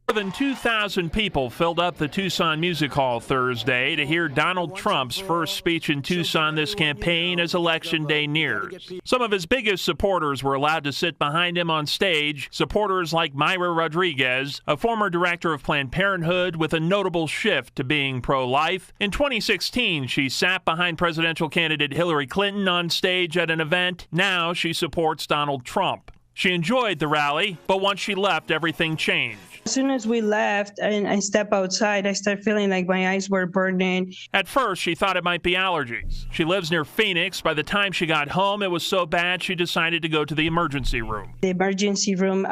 More than 2,000 people filled up the Tucson Music Hall Thursday to hear Donald Trump's first speech in Tucson this campaign as Election Day nears. Some of his biggest supporters were allowed to sit behind him on stage, supporters like Myra Rodriguez, a former director of Planned Parenthood with a notable shift to being pro-life. In 2016, she sat behind presidential candidate Hillary Clinton on stage at an event. Now she supports Donald Trump. She enjoyed the rally, but once she left, everything changed.
As soon as we left and I stepped outside, I started feeling like my eyes were burning.
At first, she thought it might be allergies. She lives near Phoenix. By the time she got home, it was so bad she decided to go to the emergency room.
The emergency room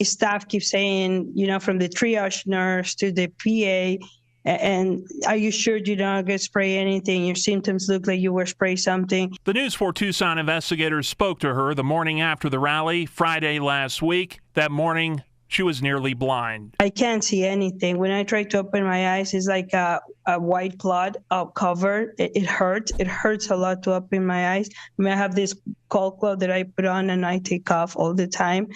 staff keeps saying, from the triage nurse to the PA, and are you sure you're not going to spray anything? Your symptoms look like you were spraying something.
The News 4 Tucson investigators spoke to her the morning after the rally, Friday last week. That morning, she was nearly blind.
I can't see anything. When I try to open my eyes, it's like a white cloud covered. It hurts. It hurts a lot to open my eyes. I have this cold cloth that I put on and I take off all the time.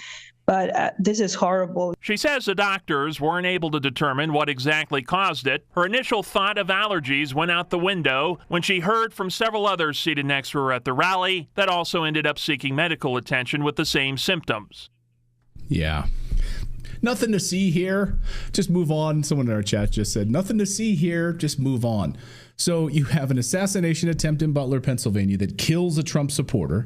But this is horrible.
She says the doctors weren't able to determine what exactly caused it. Her initial thought of allergies went out the window when she heard from several others seated next to her at the rally that also ended up seeking medical attention with the same symptoms.
Yeah. Nothing to see here. Just move on. Someone in our chat just said, nothing to see here. Just move on. So you have an assassination attempt in Butler, Pennsylvania that kills a Trump supporter,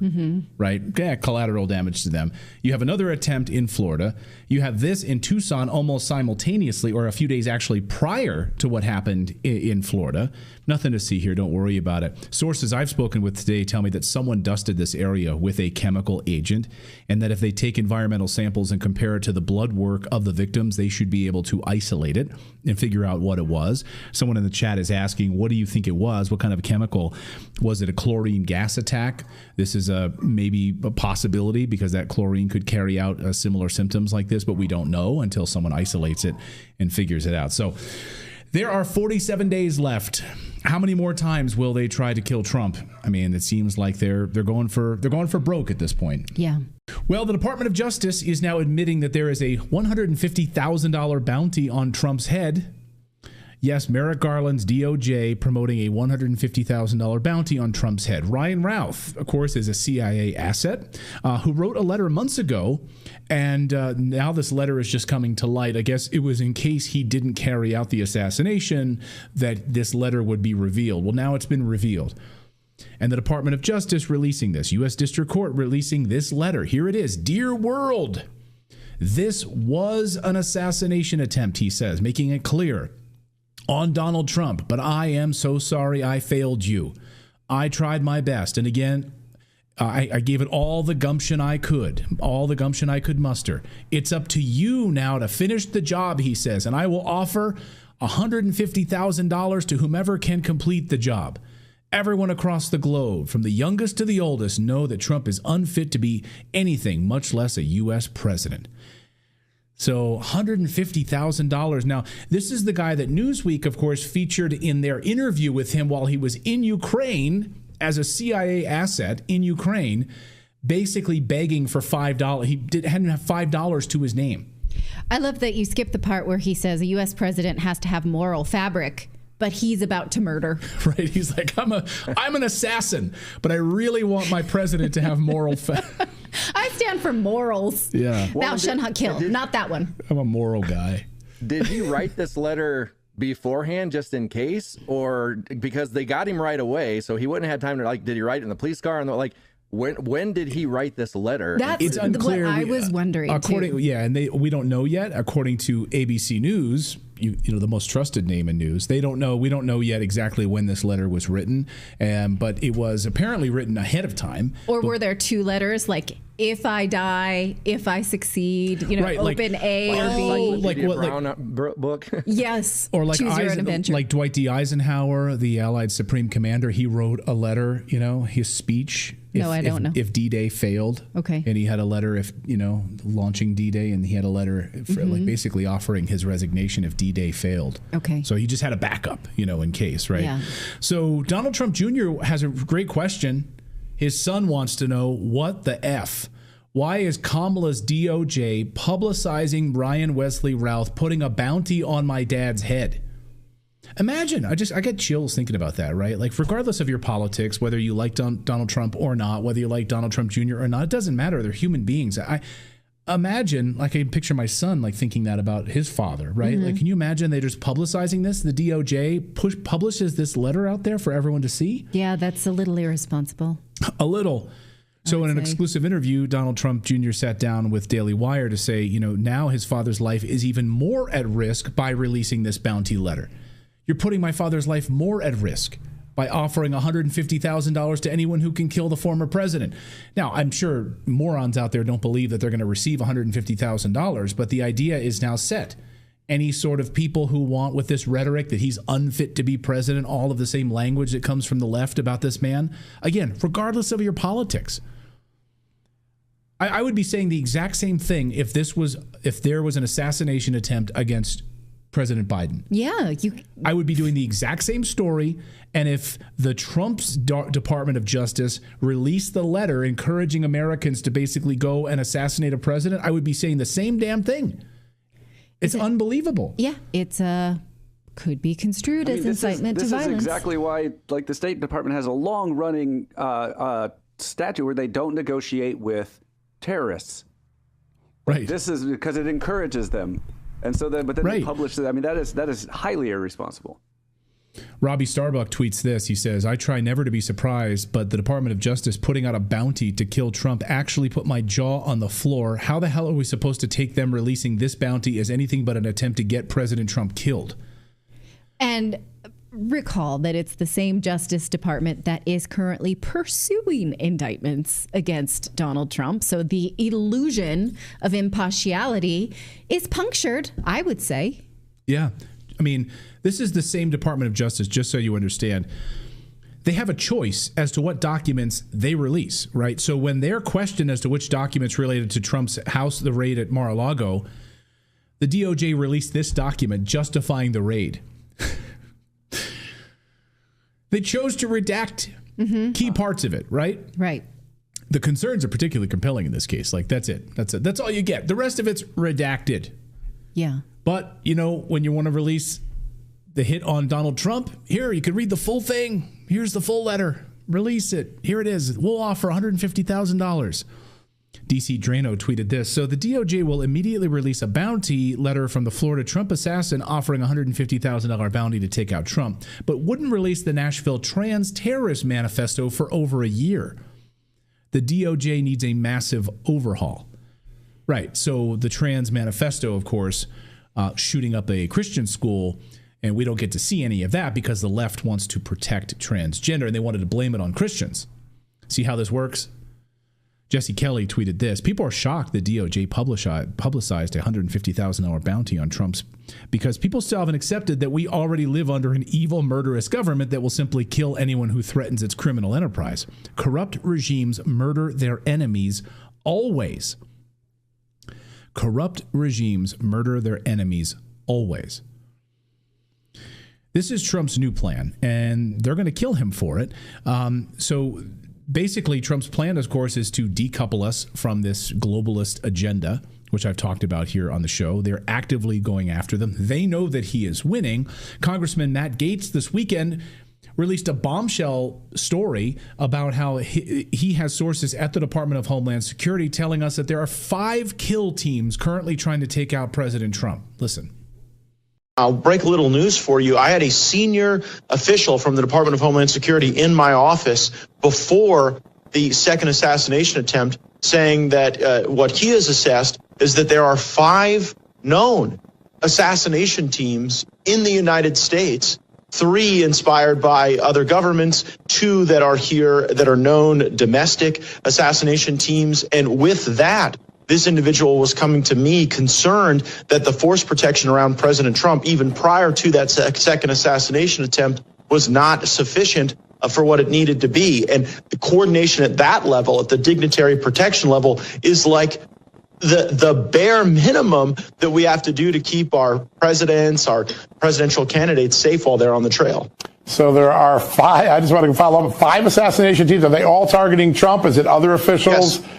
right? Yeah, collateral damage to them. You have another attempt in Florida. You have this in Tucson almost simultaneously, or a few days actually prior to what happened in Florida. Nothing to see here. Don't worry about it. Sources I've spoken with today tell me that someone dusted this area with a chemical agent, and that if they take environmental samples and compare it to the blood work of the victims, they should be able to isolate it and figure out what it was. Someone in the chat is asking, what do you think it was? What kind of chemical? Was it a chlorine gas attack? This is maybe a possibility because that chlorine could carry out similar symptoms like this, but we don't know until someone isolates it and figures it out. So there are 47 days left. How many more times will they try to kill Trump? I mean, it seems like they're going for broke at this point.
Yeah.
Well, the Department of Justice is now admitting that there is a $150,000 bounty on Trump's head. Yes, Merrick Garland's DOJ promoting a $150,000 bounty on Trump's head. Ryan Routh, of course, is a CIA asset who wrote a letter months ago, and now this letter is just coming to light. I guess it was in case he didn't carry out the assassination that this letter would be revealed. Well, now it's been revealed. And the Department of Justice releasing this, U.S. District Court releasing this letter. Here it is. Dear world, this was an assassination attempt, he says, making it clear on Donald Trump, but I am so sorry I failed you. I tried my best. And again, I gave it all the gumption I could muster. It's up to you now to finish the job, he says, and I will offer $150,000 to whomever can complete the job. Everyone across the globe, from the youngest to the oldest, know that Trump is unfit to be anything, much less a U.S. president. So $150,000. Now, this is the guy that Newsweek, of course, featured in their interview with him while he was in Ukraine as a CIA asset in Ukraine, basically begging for $5. He hadn't have $5 to his name.
I love that you skipped the part where he says a U.S. president has to have moral fabric but he's about to murder.
Right? He's like, I'm an assassin, but I really want my president to have moral
I stand for morals.
Yeah.
Thou shalt not kill. Not that one.
I'm a moral guy.
Did he write this letter beforehand just in case, or because they got him right away, so he wouldn't have had time to, like, did he write it in the police car? And like, when did he write this letter?
It's unclear. What I was wondering too.
Yeah, and we don't know yet. According to ABC News, you know, the most trusted name in news, they don't know. We don't know yet exactly when this letter was written, but it was apparently written ahead of time.
Or were there two letters, like if I die, if I succeed, you know,
right,
open
like,
A or B?
Like what, Brown book?
Yes.
Or like
Choose Your Own Adventure.
Like Dwight D. Eisenhower, the Allied Supreme Commander, he wrote a letter, you know, his speech.
No, I don't know.
If D-Day failed. Okay. And he had a letter launching D-Day, and he had a letter for, like, basically offering his resignation if D-Day failed.
Okay.
So he just had a backup, you know, in case, right?
Yeah.
So Donald Trump Jr. has a great question. His son wants to know, what the F? Why is Kamala's DOJ publicizing Ryan Wesley Routh putting a bounty on my dad's head? Imagine, I get chills thinking about that, right? Like, regardless of your politics, whether you like Donald Trump or not, whether you like Donald Trump Jr. or not, it doesn't matter. They're human beings. I imagine, like, I can picture my son, like, thinking that about his father, right? Like, can you imagine they're just publicizing this? The DOJ publishes this letter out there for everyone to see?
Yeah, that's a little irresponsible.
A little. So in an exclusive interview, Donald Trump Jr. sat down with Daily Wire to say, you know, now his father's life is even more at risk by releasing this bounty letter. You're putting my father's life more at risk by offering $150,000 to anyone who can kill the former president. Now, I'm sure morons out there don't believe that they're going to receive $150,000, but the idea is now set. Any sort of people who want, with this rhetoric that he's unfit to be president, all of the same language that comes from the left about this man, again, regardless of your politics. I would be saying the exact same thing if there was an assassination attempt against President Biden.
Yeah.
I would be doing the exact same story. And if the Trump's Department of Justice released the letter encouraging Americans to basically go and assassinate a president, I would be saying the same damn thing. It's unbelievable.
Yeah. It's could be construed as incitement to violence.
This is exactly why, like, the State Department has a long-running statute where they don't negotiate with terrorists.
Right.
This is because it encourages them. And so then, but then they publish it. I mean, that is highly irresponsible.
Robbie Starbuck tweets this. He says, I try never to be surprised, but the Department of Justice putting out a bounty to kill Trump actually put my jaw on the floor. How the hell are we supposed to take them releasing this bounty as anything but an attempt to get President Trump killed?
And recall that it's the same Justice Department that is currently pursuing indictments against Donald Trump. So the illusion of impartiality is punctured, I would say.
Yeah. I mean, this is the same Department of Justice, just so you understand. They have a choice as to what documents they release, right? So when they're questioned as to which documents related to Trump's house, the raid at Mar-a-Lago, the DOJ released this document justifying the raid. They chose to redact key parts of it, right?
Right.
The concerns are particularly compelling in this case. Like, that's it. That's it. That's all you get. The rest of it's redacted.
Yeah.
But, you know, when you want to release the hit on Donald Trump, here, you could read the full thing. Here's the full letter. Release it. Here it is. We'll offer $150,000. DC Drano tweeted this. So the DOJ will immediately release a bounty letter from the Florida Trump assassin offering $150,000 bounty to take out Trump, but wouldn't release the Nashville trans terrorist manifesto for over a year. The DOJ needs a massive overhaul. Right. So the trans manifesto, of course, shooting up a Christian school, and we don't get to see any of that because the left wants to protect transgender, and they wanted to blame it on Christians. See how this works? Jesse Kelly tweeted this. People are shocked the DOJ publicized a $150,000 bounty on Trump's because people still haven't accepted that we already live under an evil, murderous government that will simply kill anyone who threatens its criminal enterprise. Corrupt regimes murder their enemies always. Corrupt regimes murder their enemies always. This is Trump's new plan, and they're going to kill him for it. Basically, Trump's plan, of course, is to decouple us from this globalist agenda, which I've talked about here on the show. They're actively going after them. They know that he is winning. Congressman Matt Gaetz this weekend released a bombshell story about how he has sources at the Department of Homeland Security telling us that there are 5 kill teams currently trying to take out President Trump. Listen.
I'll break a little news for you. I had a senior official from the Department of Homeland Security in my office before the second assassination attempt saying that what he has assessed is that there are 5 known assassination teams in the United States, 3 inspired by other governments, 2 that are here that are known domestic assassination teams. And with that, this individual was coming to me concerned that the force protection around President Trump, even prior to that second assassination attempt, was not sufficient for what it needed to be. And the coordination at that level, at the dignitary protection level, is like the bare minimum that we have to do to keep our presidents, our presidential candidates safe while they're on the trail.
So there are 5, I just want to follow up, 5 assassination teams. Are they all targeting Trump? Is it other officials?
Yes.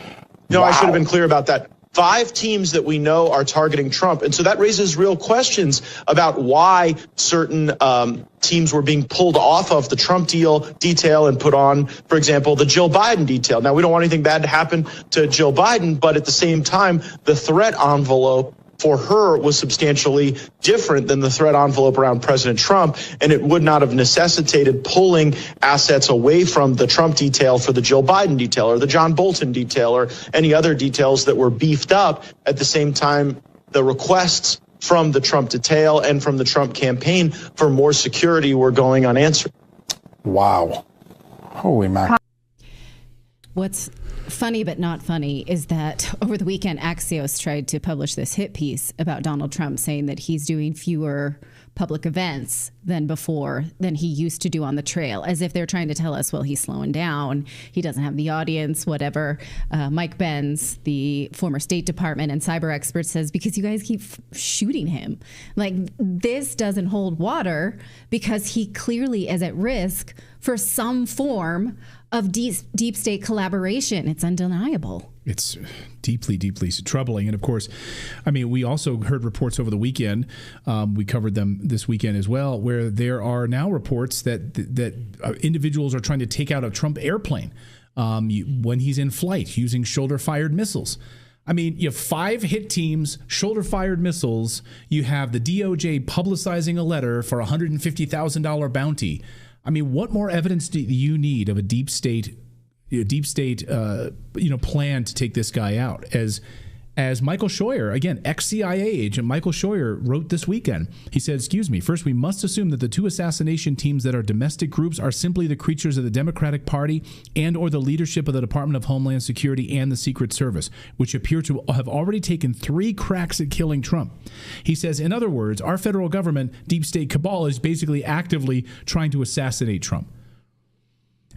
No, wow. I should have been clear about that. 5 teams that we know are targeting Trump. And so that raises real questions about why certain teams were being pulled off of the Trump detail and put on, for example, the Jill Biden detail. Now, we don't want anything bad to happen to Jill Biden, but at the same time, the threat envelope for her was substantially different than the threat envelope around President Trump, and it would not have necessitated pulling assets away from the Trump detail for the Jill Biden detail or the John Bolton detail or any other details that were beefed up. At the same time, the requests from the Trump detail and from the Trump campaign for more security were going unanswered.
Wow. Holy mackerel.
What's funny but not funny is that over the weekend, Axios tried to publish this hit piece about Donald Trump saying that he's doing fewer public events than he used to do on the trail, as if they're trying to tell us, well, he's slowing down, he doesn't have the audience, whatever. Mike Benz, the former State Department and cyber expert, says because you guys keep shooting him. Like, this doesn't hold water because he clearly is at risk for some form of deep state collaboration. It's undeniable.
It's deeply, deeply troubling. And of course, I mean, we also heard reports over the weekend. We covered them this weekend as well, where there are now reports that individuals are trying to take out a Trump airplane when he's in flight using shoulder-fired missiles. I mean, you have 5 hit teams, shoulder-fired missiles. You have the DOJ publicizing a letter for a $150,000 bounty. I mean, what more evidence do you need of a deep state plan to take this guy out? As Michael Scheuer, again, ex-CIA agent Michael Scheuer wrote this weekend, he said, excuse me, first we must assume that the 2 assassination teams that are domestic groups are simply the creatures of the Democratic Party and or the leadership of the Department of Homeland Security and the Secret Service, which appear to have already taken 3 cracks at killing Trump. He says, in other words, our federal government, deep state cabal, is basically actively trying to assassinate Trump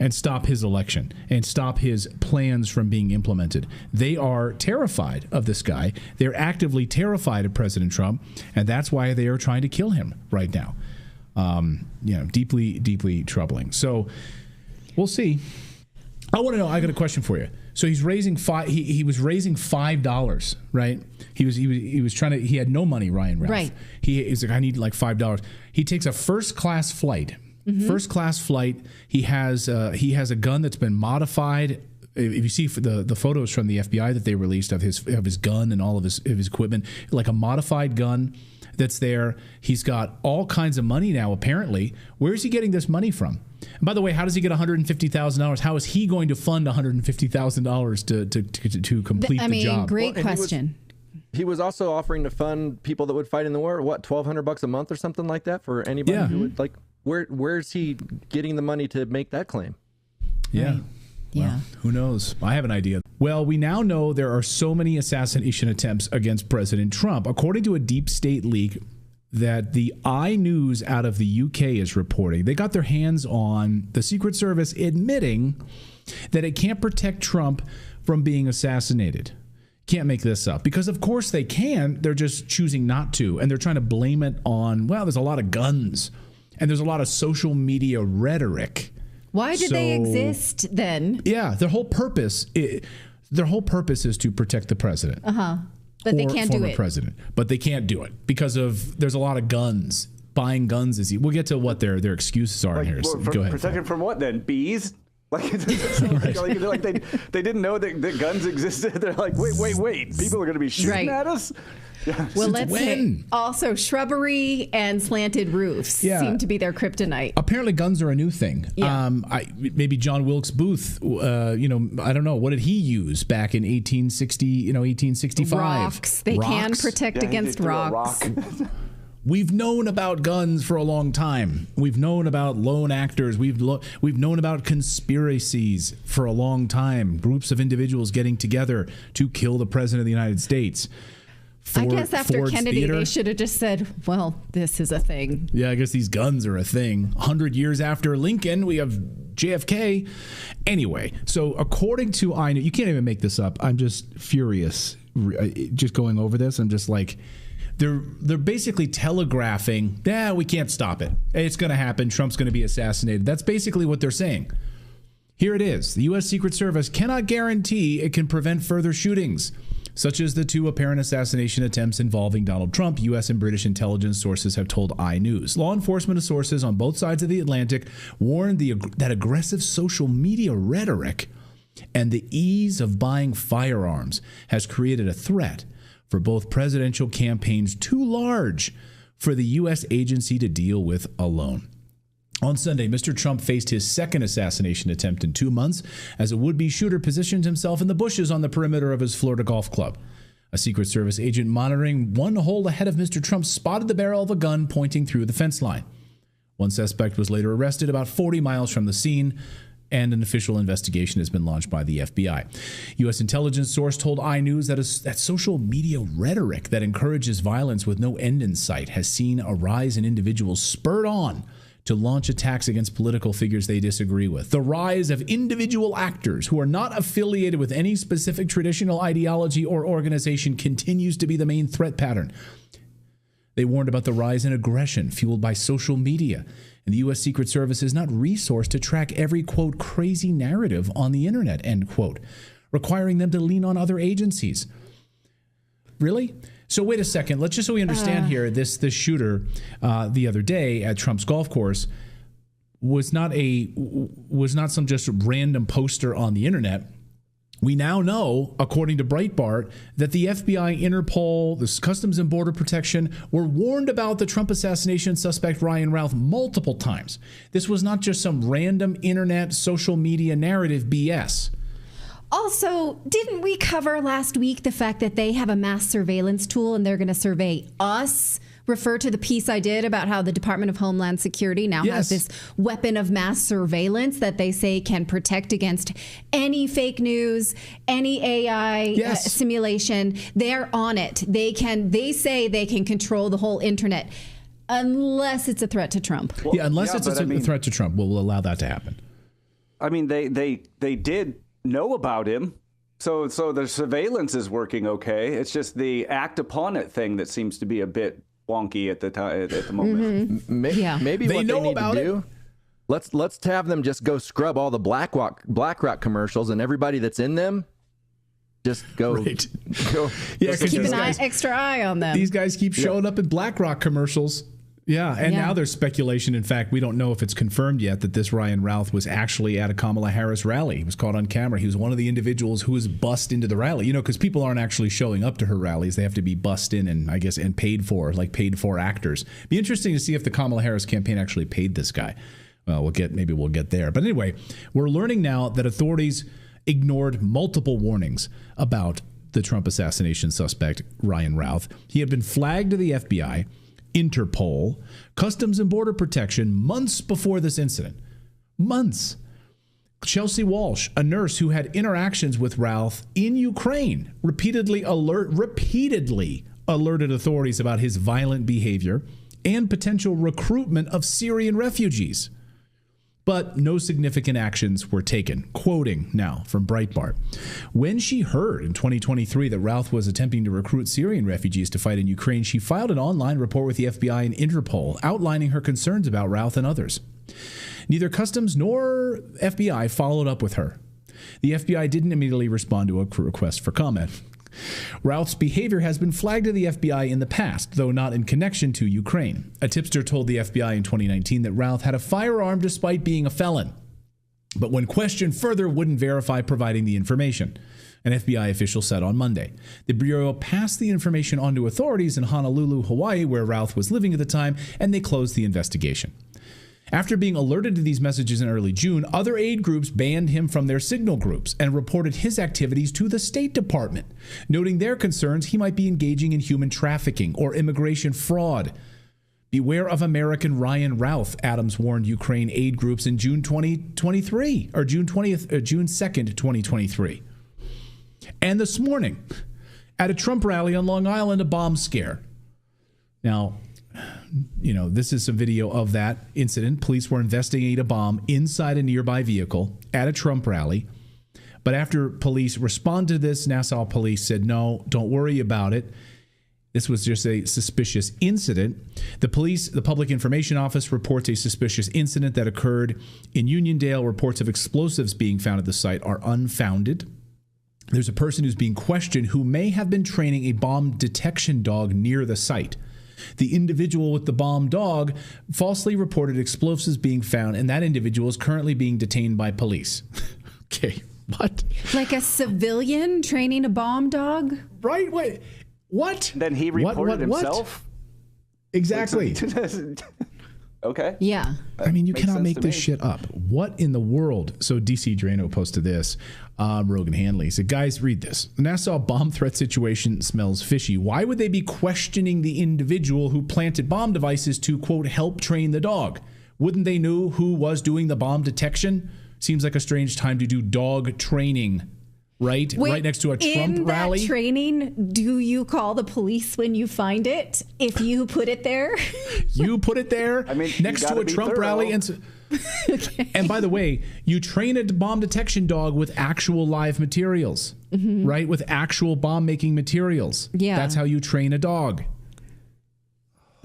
and stop his election and stop his plans from being implemented. They are terrified of this guy. They're actively terrified of President Trump, and that's why they are trying to kill him right now. Deeply, deeply troubling. So we'll see. I want to know, I got a question for you. So he's raising he was raising $5, right? He was trying to, he had no money, Ryan Ralph.
Right.
He's like, I need like $5. He takes a first class flight. First class flight. He has a gun that's been modified. If you see the photos from the FBI that they released of his gun and all of his equipment, like a modified gun that's there. He's got all kinds of money now. Apparently, where is he getting this money from? And by the way, how does he get $150,000? How is he going to fund $150,000 to complete the job?
Great question.
He was also offering to fund people that would fight in the war. What, $1,200 a month or something like that for anybody who would like. Where's he getting the money to make that claim?
Yeah.
Right. Yeah.
Well, who knows? I have an idea. Well, we now know there are so many assassination attempts against President Trump. According to a deep state leak that the iNews out of the UK is reporting, they got their hands on the Secret Service admitting that it can't protect Trump from being assassinated. Can't make this up, because of course they can. They're just choosing not to. And they're trying to blame it on, well, there's a lot of guns and there's a lot of social media rhetoric.
Why did they exist then?
Yeah, their whole purpose is to protect the president.
But they can't do
former
it.
president. But they can't do it because there's a lot of guns. Buying guns is. We'll get to what their excuses are in here. So go ahead.
Protected from what then? Bees? Like, they didn't know that guns existed. They're like, wait. People are going to be shooting at us? Yeah.
Well, let's say also shrubbery and slanted roofs seem to be their kryptonite.
Apparently, guns are a new thing.
Yeah.
Maybe John Wilkes Booth. I don't know. What did he use back in 1860? 1865.
Rocks. They can protect against rocks.
We've known about guns for a long time. We've known about lone actors. We've known about conspiracies for a long time. Groups of individuals getting together to kill the president of the United States.
I guess after Kennedy, they should have just said, well, this is a thing.
Yeah, I guess these guns are a thing. 100 years after Lincoln, we have JFK. Anyway, so according to INEW, you can't even make this up. I'm just furious just going over this. I'm just like... They're basically telegraphing, we can't stop it. It's going to happen. Trump's going to be assassinated. That's basically what they're saying. Here it is. The U.S. Secret Service cannot guarantee it can prevent further shootings, such as the 2 apparent assassination attempts involving Donald Trump, U.S. and British intelligence sources have told iNews. Law enforcement sources on both sides of the Atlantic warned that aggressive social media rhetoric and the ease of buying firearms has created a threat for both presidential campaigns too large for the U.S. agency to deal with alone. On Sunday, Mr. Trump faced his second assassination attempt in 2 months as a would-be shooter positioned himself in the bushes on the perimeter of his Florida golf club. A Secret Service agent monitoring one hole ahead of Mr. Trump spotted the barrel of a gun pointing through the fence line. One suspect was later arrested about 40 miles from the scene, and an official investigation has been launched by the FBI. U.S. intelligence source told iNews that social media rhetoric that encourages violence with no end in sight has seen a rise in individuals spurred on to launch attacks against political figures they disagree with. The rise of individual actors who are not affiliated with any specific traditional ideology or organization continues to be the main threat pattern. They warned about the rise in aggression fueled by social media. And the U.S. Secret Service is not resourced to track every, quote, crazy narrative on the internet, end quote, requiring them to lean on other agencies. Really? So wait a second. Let's just so we understand here, this shooter the other day at Trump's golf course was not some just random poster on the internet. We now know, according to Breitbart, that the FBI, Interpol, the Customs and Border Protection were warned about the Trump assassination suspect Ryan Routh multiple times. This was not just some random internet social media narrative BS.
Also, didn't we cover last week the fact that they have a mass surveillance tool and they're going to survey us? Refer to the piece I did about how the Department of Homeland Security now has this weapon of mass surveillance that they say can protect against any fake news, any AI simulation. They're on it. They say they can control the whole internet unless it's a threat to Trump.
Well, unless it's a threat to Trump, we'll allow that to happen.
I mean, they did know about him. So the surveillance is working okay. It's just the act upon it thing that seems to be a bit wonky at the moment.
Mm-hmm. Maybe
they
what
know
they need
about
to do. Let's have them just go scrub all the BlackRock commercials, and everybody that's in them just go. Go
yeah, keep an extra eye on them.
These guys keep showing up in BlackRock commercials. Yeah, and now there's speculation. In fact, we don't know if it's confirmed yet that this Ryan Routh was actually at a Kamala Harris rally. He was caught on camera. He was one of the individuals who was bussed into the rally. You know, because people aren't actually showing up to her rallies. They have to be bussed in and, I guess, and paid for, like paid for actors. Be interesting to see if the Kamala Harris campaign actually paid this guy. Well, maybe we'll get there. But anyway, we're learning now that authorities ignored multiple warnings about the Trump assassination suspect, Ryan Routh. He had been flagged to the FBI, Interpol, Customs and Border Protection months before this incident. Months. Chelsea Walsh, a nurse who had interactions with Routh in Ukraine, repeatedly alerted authorities about his violent behavior and potential recruitment of Syrian refugees. But no significant actions were taken. Quoting now from Breitbart. When she heard in 2023 that Routh was attempting to recruit Syrian refugees to fight in Ukraine, she filed an online report with the FBI and Interpol outlining her concerns about Routh and others. Neither Customs nor FBI followed up with her. The FBI didn't immediately respond to a request for comment. Routh's behavior has been flagged to the FBI in the past, though not in connection to Ukraine. A tipster told the FBI in 2019 that Routh had a firearm despite being a felon, but when questioned further, wouldn't verify providing the information. An FBI official said on Monday. The Bureau passed the information on to authorities in Honolulu, Hawaii, where Routh was living at the time, and they closed the investigation. After being alerted to these messages in early June, other aid groups banned him from their signal groups and reported his activities to the State Department, noting their concerns he might be engaging in human trafficking or immigration fraud. Beware of American Ryan Routh, Adams warned Ukraine aid groups in June 2023, or June 2nd, 2023. And this morning, at a Trump rally on Long Island, a bomb scare. Now, this is a video of that incident. Police were investigating a bomb inside a nearby vehicle at a Trump rally. But after police responded to this, Nassau police said, no, don't worry about it. This was just a suspicious incident. The Public Information Office reports a suspicious incident that occurred in Uniondale. Reports of explosives being found at the site are unfounded. There's a person who's being questioned who may have been training a bomb detection dog near the site. The individual with the bomb dog falsely reported explosives being found, and that individual is currently being detained by police. Okay, what?
Like a civilian training a bomb dog?
Right? Wait, what?
Then he reported
what?
himself?
Exactly.
Okay.
Yeah.
I mean, you cannot make this shit up. What in the world? So DC Drano posted this. Rogan Hanley said, guys, read this. The Nassau bomb threat situation smells fishy. Why would they be questioning the individual who planted bomb devices to, quote, help train the dog? Wouldn't they know who was doing the bomb detection? Seems like a strange time to do dog training. Right?
Wait,
right next to a Trump rally?
In that training, do you call the police when you find it? If you put it there?
You put it there next to a Trump rally.
Okay.
And by the way, you train a bomb detection dog with actual live materials, right? With actual bomb making materials.
Yeah.
That's how you train a dog.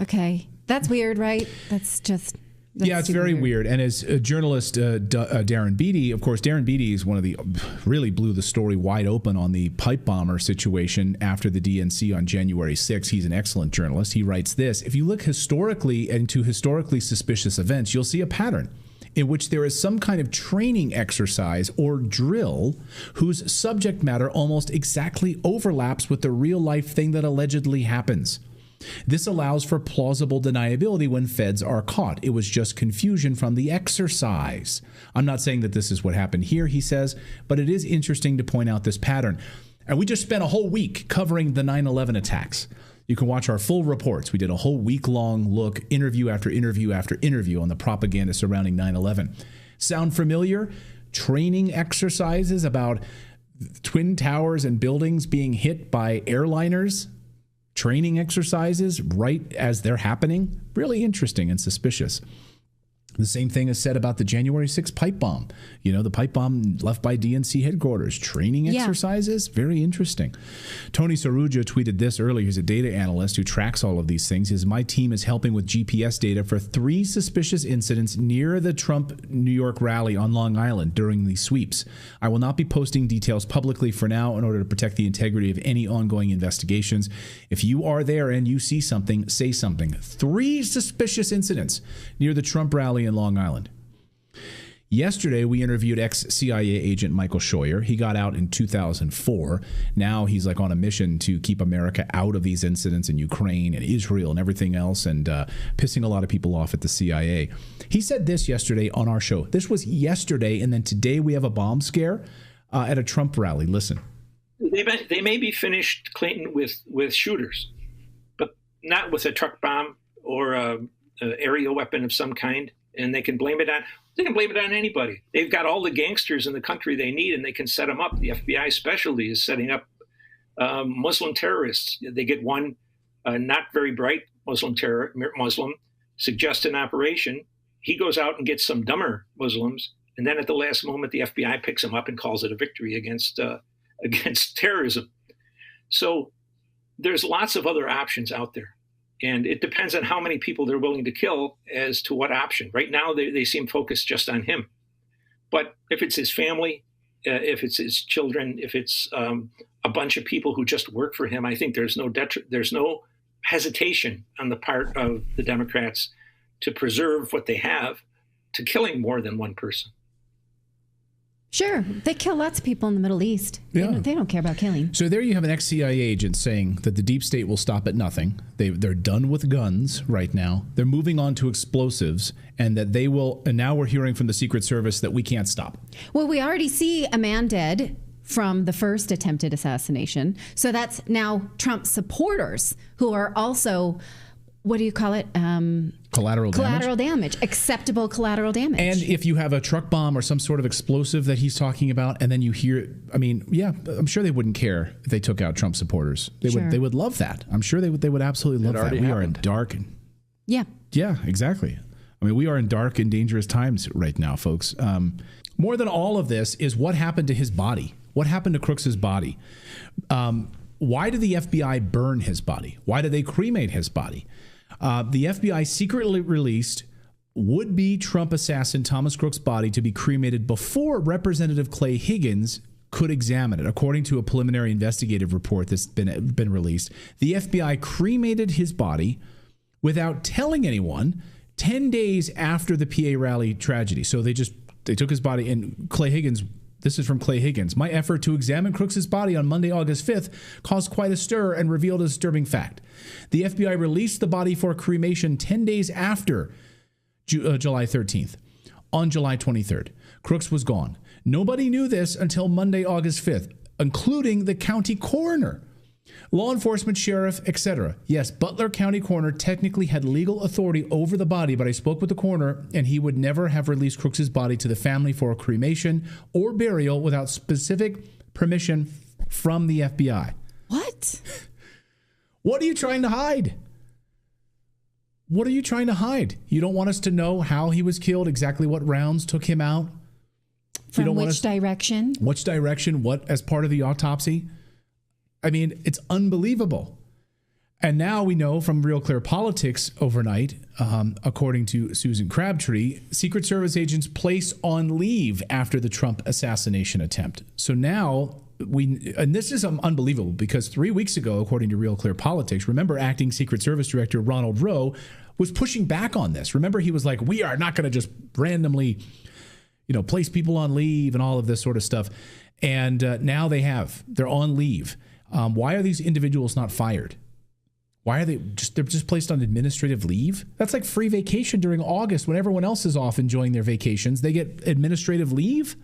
Okay. That's weird, right? That's just...
Yeah, it's very weird. And as a journalist, Darren Beattie, of course, Darren Beattie is one of the really blew the story wide open on the pipe bomber situation after the DNC on January 6th. He's an excellent journalist. He writes this: if you look historically into historically suspicious events, you'll see a pattern in which there is some kind of training exercise or drill whose subject matter almost exactly overlaps with the real life thing that allegedly happens. This allows for plausible deniability when feds are caught. It was just confusion from the exercise. I'm not saying that this is what happened here, he says, but it is interesting to point out this pattern. And we just spent a whole week covering the 9/11 attacks. You can watch our full reports. We did a whole week-long look, interview after interview after interview on the propaganda surrounding 9/11. Sound familiar? Training exercises about twin towers and buildings being hit by airliners? Training exercises right as they're happening. Really interesting and suspicious. The same thing is said about the January 6th pipe bomb. You know, the pipe bomb left by DNC headquarters. Training exercises. Very interesting. Tony Saruja tweeted this earlier. He's a data analyst who tracks all of these things. He says, my team is helping with GPS data for 3 suspicious incidents near the Trump New York rally on Long Island during these sweeps. I will not be posting details publicly for now in order to protect the integrity of any ongoing investigations. If you are there and you see something, say something. 3 suspicious incidents near the Trump rally in Long Island. Yesterday, we interviewed ex-CIA agent Michael Scheuer. He got out in 2004. Now he's like on a mission to keep America out of these incidents in Ukraine and Israel and everything else, and pissing a lot of people off at the CIA. He said this yesterday on our show. This was yesterday, and then today we have a bomb scare at a Trump rally. Listen.
They may be finished, Clinton, with shooters, but not with a truck bomb or an aerial weapon of some kind. And they can blame it on anybody. They've got all the gangsters in the country they need, and they can set them up. The FBI specialty is setting up Muslim terrorists. They get one not very bright Muslim, suggest an operation. He goes out and gets some dumber Muslims, and then at the last moment, the FBI picks him up and calls it a victory against terrorism. So there's lots of other options out there. And it depends on how many people they're willing to kill as to what option. Right now, they seem focused just on him. But if it's his family, if it's his children, if it's a bunch of people who just work for him, I think there's no hesitation on the part of the Democrats to preserve what they have to killing more than one person.
Sure. They kill lots of people in the Middle East.
Yeah.
They don't care about killing.
So there you have an ex-CIA agent saying that the deep state will stop at nothing. They're done with guns right now. They're moving on to explosives, and that they will. And now we're hearing from the Secret Service that we can't stop.
Well, we already see a man dead from the first attempted assassination. So that's now Trump supporters who are also, what do you call it?
Collateral
damage. Acceptable collateral damage.
And if you have a truck bomb or some sort of explosive that he's talking about, and then you hear, I mean, yeah, I'm sure they wouldn't care if they took out Trump supporters. They would love that. I'm sure they would absolutely love that. We are in dark.
Yeah,
exactly. I mean, we are in dark and dangerous times right now, folks. More than all of this is what happened to his body. What happened to Crooks's body? Why did the FBI burn his body? Why did they cremate his body? The FBI secretly released would-be Trump assassin Thomas Crooks' body to be cremated before Representative Clay Higgins could examine it. According to a preliminary investigative report that's been released, the FBI cremated his body without telling anyone 10 days after the PA rally tragedy. So they took his body, and Clay Higgins. This is from Clay Higgins. My effort to examine Crooks' body on Monday, August 5th caused quite a stir and revealed a disturbing fact. The FBI released the body for cremation 10 days after July 13th. On July 23rd, Crooks was gone. Nobody knew this until Monday, August 5th, including the county coroner, law enforcement, sheriff, etc. Yes, Butler County coroner technically had legal authority over the body, but I spoke with the coroner, and he would never have released Crooks' body to the family for a cremation or burial without specific permission from the FBI.
What?
What are you trying to hide? What are you trying to hide? You don't want us to know how he was killed, exactly what rounds took him out?
From which direction?
Which direction? What as part of the autopsy? I mean, it's unbelievable. And now we know from Real Clear Politics overnight, according to Susan Crabtree, Secret Service agents placed on leave after the Trump assassination attempt. So now and this is unbelievable because 3 weeks ago, according to Real Clear Politics, remember acting Secret Service Director Ronald Rowe was pushing back on this. Remember, he was like, we are not going to just randomly, place people on leave and all of this sort of stuff. And now they're on leave. Why are these individuals not fired? Why are they're just placed on administrative leave? That's like free vacation during August when everyone else is off enjoying their vacations. They get administrative leave.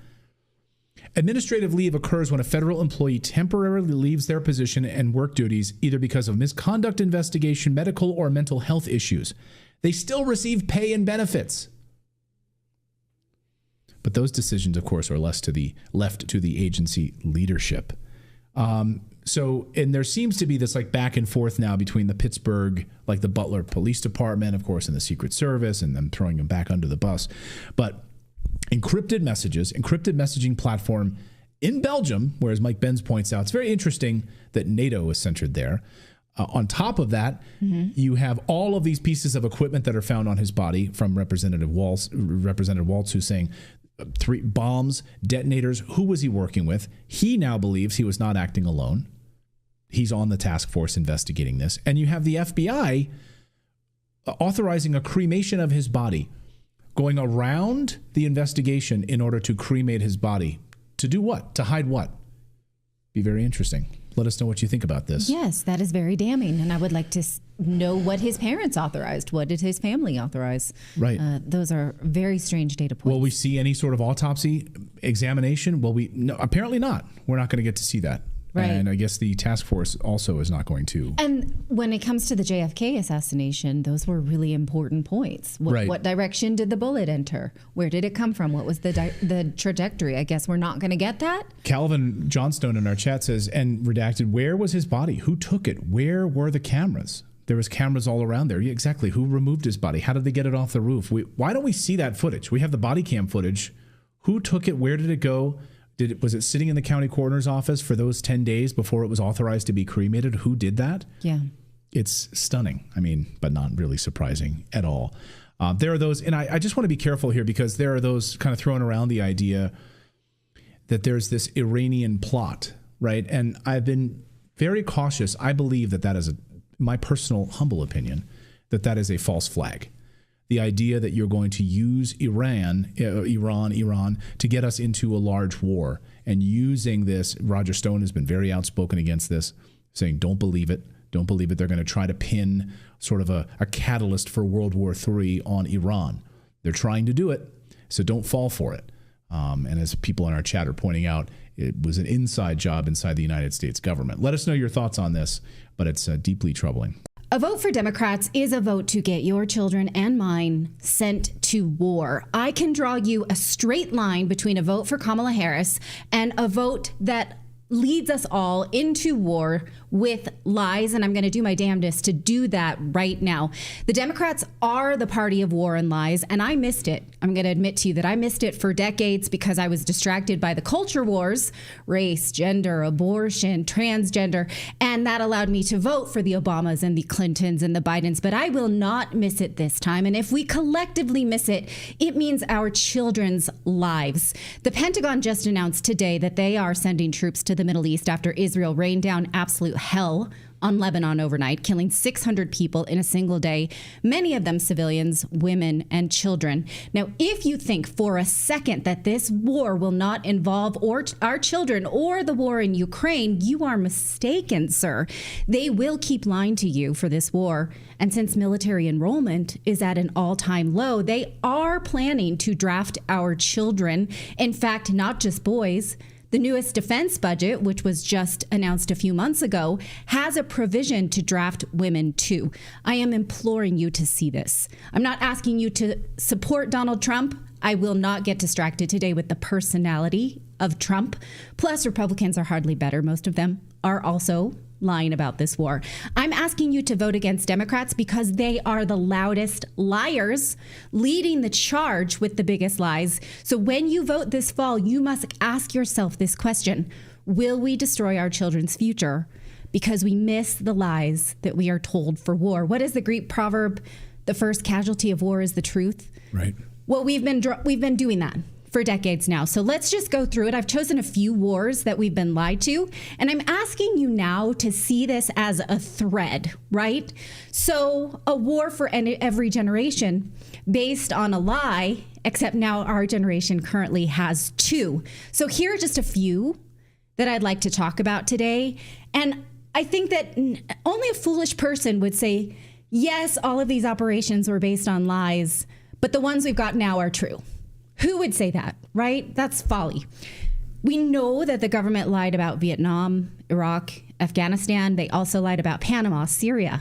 Administrative leave occurs when a federal employee temporarily leaves their position and work duties, either because of misconduct investigation, medical or mental health issues. They still receive pay and benefits. But those decisions, of course, are left to the agency leadership. And there seems to be this like back and forth now between the Pittsburgh, like the Butler Police Department, of course, and the Secret Service, and them throwing them back under the bus. But encrypted messaging platform in Belgium, whereas Mike Benz points out, it's very interesting that NATO is centered there. On top of that, you have all of these pieces of equipment that are found on his body from Representative Waltz, who's saying 3 bombs, detonators. Who was he working with? He now believes he was not acting alone. He's on the task force investigating this. And you have the FBI authorizing a cremation of his body, going around the investigation in order to cremate his body. To do what? To hide what? Be very interesting. Let us know what you think about this.
Yes, that is very damning. And I would like to know what his parents authorized. What did his family authorize?
Right.
Those are very strange data points.
Will we see any sort of autopsy examination? No, apparently not. We're not going to get to see that.
Right.
And I guess the task force also is not going to.
And when it comes to the JFK assassination, those were really important points. What direction did the bullet enter? Where did it come from? What was the trajectory? I guess we're not going to get that.
Calvin Johnstone in our chat says, and redacted, where was his body? Who took it? Where were the cameras? There was cameras all around there. Yeah, exactly. Who removed his body? How did they get it off the roof? Why don't we see that footage? We have the body cam footage. Who took it? Where did it go? Was it sitting in the county coroner's office for those 10 days before it was authorized to be cremated? Who did that?
Yeah.
It's stunning. I mean, but not really surprising at all. There are those, and I just want to be careful here because there are those kind of throwing around the idea that there's this Iranian plot right? And I've been very cautious. I believe that is my personal humble opinion, that is a false flag. The idea that you're going to use Iran to get us into a large war, and using this, Roger Stone has been very outspoken against this, saying, don't believe it. Don't believe it. They're going to try to pin sort of a catalyst for World War III on Iran. They're trying to do it, so don't fall for it. And as people in our chat are pointing out, it was an inside job inside the United States government. Let us know your thoughts on this, but it's deeply troubling.
A vote for Democrats is a vote to get your children and mine sent to war. I can draw you a straight line between a vote for Kamala Harris and a vote that leads us all into war with lies, and I'm going to do my damnedest to do that right now. The Democrats are the party of war and lies, and I missed it. I'm going to admit to you that I missed it for decades because I was distracted by the culture wars, race, gender, abortion, transgender, and that allowed me to vote for the Obamas and the Clintons and the Bidens, but I will not miss it this time. And if we collectively miss it, it means our children's lives. The Pentagon just announced today that they are sending troops to the Middle East after Israel rained down absolute hell on Lebanon overnight, killing 600 people in a single day, many of them civilians, women, and children. Now, if you think for a second that this war will not involve our children or the war in Ukraine, you are mistaken, sir. They will keep lying to you for this war. And since military enrollment is at an all-time low, they are planning to draft our children. In fact, not just boys. The newest defense budget, which was just announced a few months ago, has a provision to draft women too. I am imploring you to see this. I'm not asking you to support Donald Trump. I will not get distracted today with the personality of Trump. Plus, Republicans are hardly better. Most of them are also lying about this war. I'm asking you to vote against Democrats because they are the loudest liars, leading the charge with the biggest lies. So when you vote this fall, you must ask yourself this question: will we destroy our children's future because we miss the lies that we are told for war? What is the Greek proverb? The first casualty of war is the truth.
Right.
Well, we've been doing that for decades now. So let's just go through it. I've chosen a few wars that we've been lied to, and I'm asking you now to see this as a thread, right? So a war for every generation based on a lie, except now our generation currently has two. So here are just a few that I'd like to talk about today. And I think that only a foolish person would say, yes, all of these operations were based on lies, but the ones we've got now are true. Who would say that, right? That's folly. We know that the government lied about Vietnam, Iraq, Afghanistan. They also lied about Panama, Syria,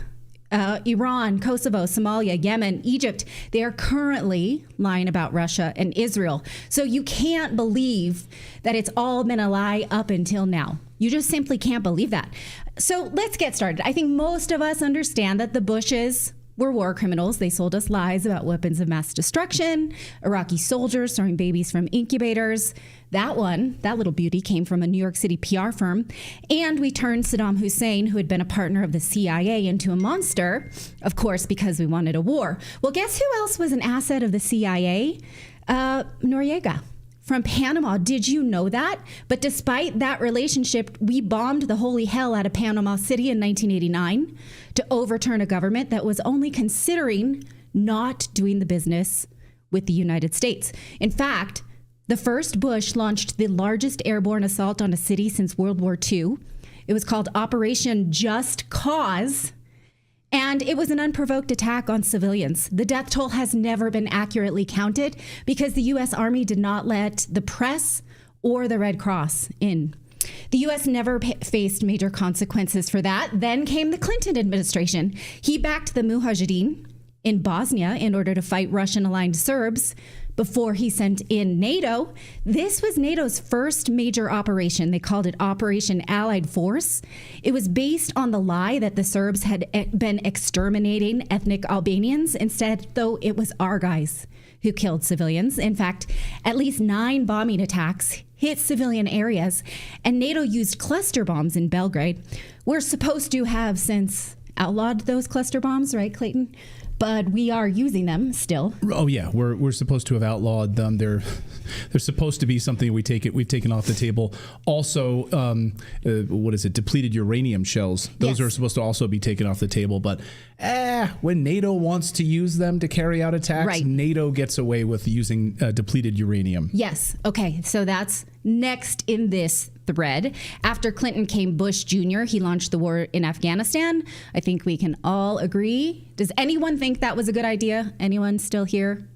Iran, Kosovo, Somalia, Yemen, Egypt. They are currently lying about Russia and Israel. So you can't believe that it's all been a lie up until now. You just simply can't believe that. So let's get started. I think most of us understand that the Bushes were war criminals. They sold us lies about weapons of mass destruction, Iraqi soldiers throwing babies from incubators. That little beauty, came from a New York City PR firm. And we turned Saddam Hussein, who had been a partner of the CIA, into a monster, of course, because we wanted a war. Well, guess who else was an asset of the CIA? Noriega from Panama. Did you know that? But despite that relationship, we bombed the holy hell out of Panama City in 1989 to overturn a government that was only considering not doing the business with the United States. In fact, the first Bush launched the largest airborne assault on a city since World War II. It was called Operation Just Cause, and it was an unprovoked attack on civilians. The death toll has never been accurately counted because the U.S. Army did not let the press or the Red Cross in. The U.S. never faced major consequences for that. Then came the Clinton administration. He backed the Mujahideen in Bosnia in order to fight Russian-aligned Serbs before he sent in NATO. This was NATO's first major operation. They called it Operation Allied Force. It was based on the lie that the Serbs had been exterminating ethnic Albanians. Instead, though, it was our guys who killed civilians. In fact, at least 9 bombing attacks hit civilian areas, and NATO used cluster bombs in Belgrade. We're supposed to have since outlawed those cluster bombs, right, Clayton? but we are using them still.
Oh yeah, we're supposed to have outlawed them. They're supposed to be something we've taken off the table. Also, what is it? Depleted uranium shells. Those are supposed to also be taken off the table. But when NATO wants to use them to carry out attacks, NATO gets away with using depleted uranium.
Yes. Okay. So that's next in this thread. After Clinton came Bush Jr., he launched the war in Afghanistan. I think we can all agree. Does anyone think that was a good idea? Anyone still here?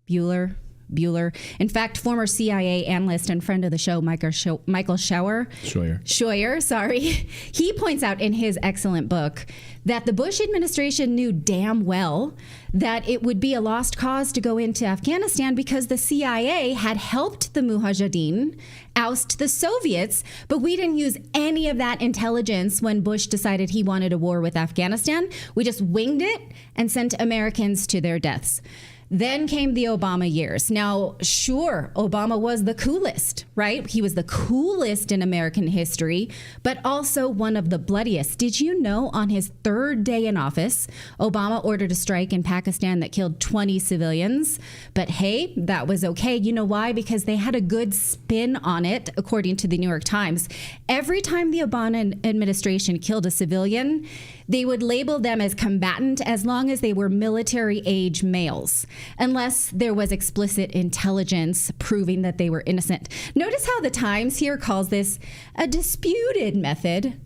Bueller. In fact, former CIA analyst and friend of the show, Michael Scheuer, he points out in his excellent book that the Bush administration knew damn well that it would be a lost cause to go into Afghanistan because the CIA had helped the Mujahideen oust the Soviets, but we didn't use any of that intelligence when Bush decided he wanted a war with Afghanistan. We just winged it and sent Americans to their deaths. Then came the Obama years. Now, sure, Obama was the coolest, right? He was the coolest in American history, but also one of the bloodiest. Did you know on his third day in office, Obama ordered a strike in Pakistan that killed 20 civilians? But hey, that was okay. You know why? Because they had a good spin on it, according to the New York Times. Every time the Obama administration killed a civilian, they would label them as combatant as long as they were military-age males, unless there was explicit intelligence proving that they were innocent. Notice how the Times here calls this a disputed method.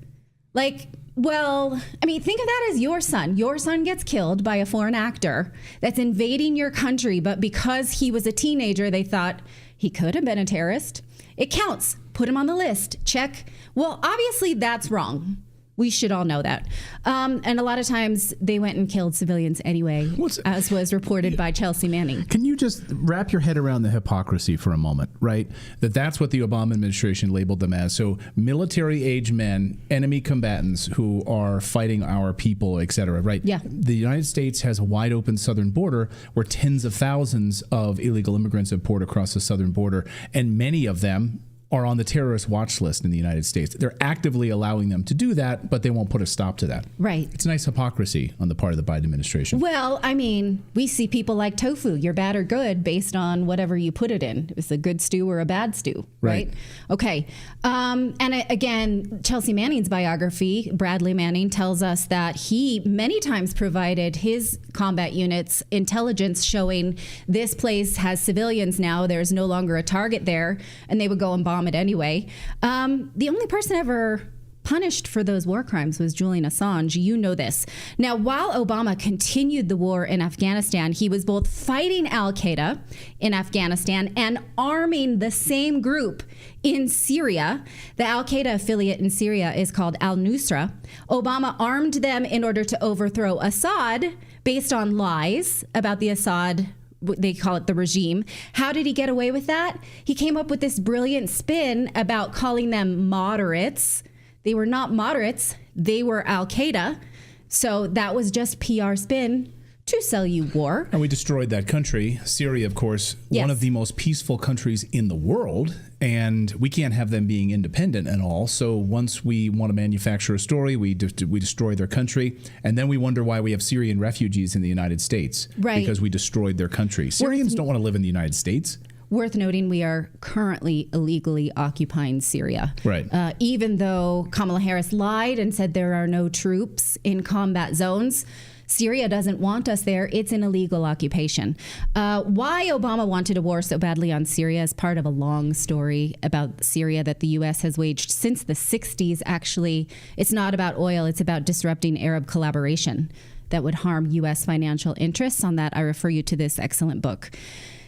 Like, well, I mean, think of that as your son. Your son gets killed by a foreign actor that's invading your country, but because he was a teenager, they thought he could have been a terrorist. It counts. Put him on the list. Check. Well, obviously that's wrong. We should all know that. And a lot of times they went and killed civilians anyway, as was reported by Chelsea Manning.
Can you just wrap your head around the hypocrisy for a moment, right? That's what the Obama administration labeled them as. So military-age men, enemy combatants who are fighting our people, et cetera, right?
Yeah.
The United States has a wide open southern border where tens of thousands of illegal immigrants have poured across the southern border, and many of them are on the terrorist watch list in the United States. They're actively allowing them to do that, but they won't put a stop to that.
Right.
It's a nice hypocrisy on the part of the Biden administration.
Well, I mean, we see people like tofu. You're bad or good based on whatever you put it in. It's a good stew or a bad stew, right? Okay. And again, Chelsea Manning's biography, Bradley Manning, tells us that he many times provided his combat units intelligence showing this place has civilians now. There's no longer a target there, and they would go and bomb it anyway. The only person ever punished for those war crimes was Julian Assange. You know this. Now, while Obama continued the war in Afghanistan, he was both fighting al-Qaeda in Afghanistan and arming the same group in Syria. The al-Qaeda affiliate in Syria is called al-Nusra. Obama armed them in order to overthrow Assad based on lies about the Assad, they call it the regime. How did he get away with that? He came up with this brilliant spin about calling them moderates. They were not moderates. They were al-Qaeda. So that was just PR spin to sell you war.
And we destroyed that country. Syria, of course, one of the most peaceful countries in the world. And we can't have them being independent and all. So once we want to manufacture a story, we destroy their country. And then we wonder why we have Syrian refugees in the United States.
Right.
Because we destroyed their country. Syrians don't want to live in the United States.
Worth noting, we are currently illegally occupying Syria.
Right.
Even though Kamala Harris lied and said there are no troops in combat zones, Syria doesn't want us there. It's an illegal occupation. Why Obama wanted a war so badly on Syria is part of a long story about Syria that the U.S. has waged since the 60s. Actually, it's not about oil. It's about disrupting Arab collaboration that would harm U.S. financial interests. On that, I refer you to this excellent book.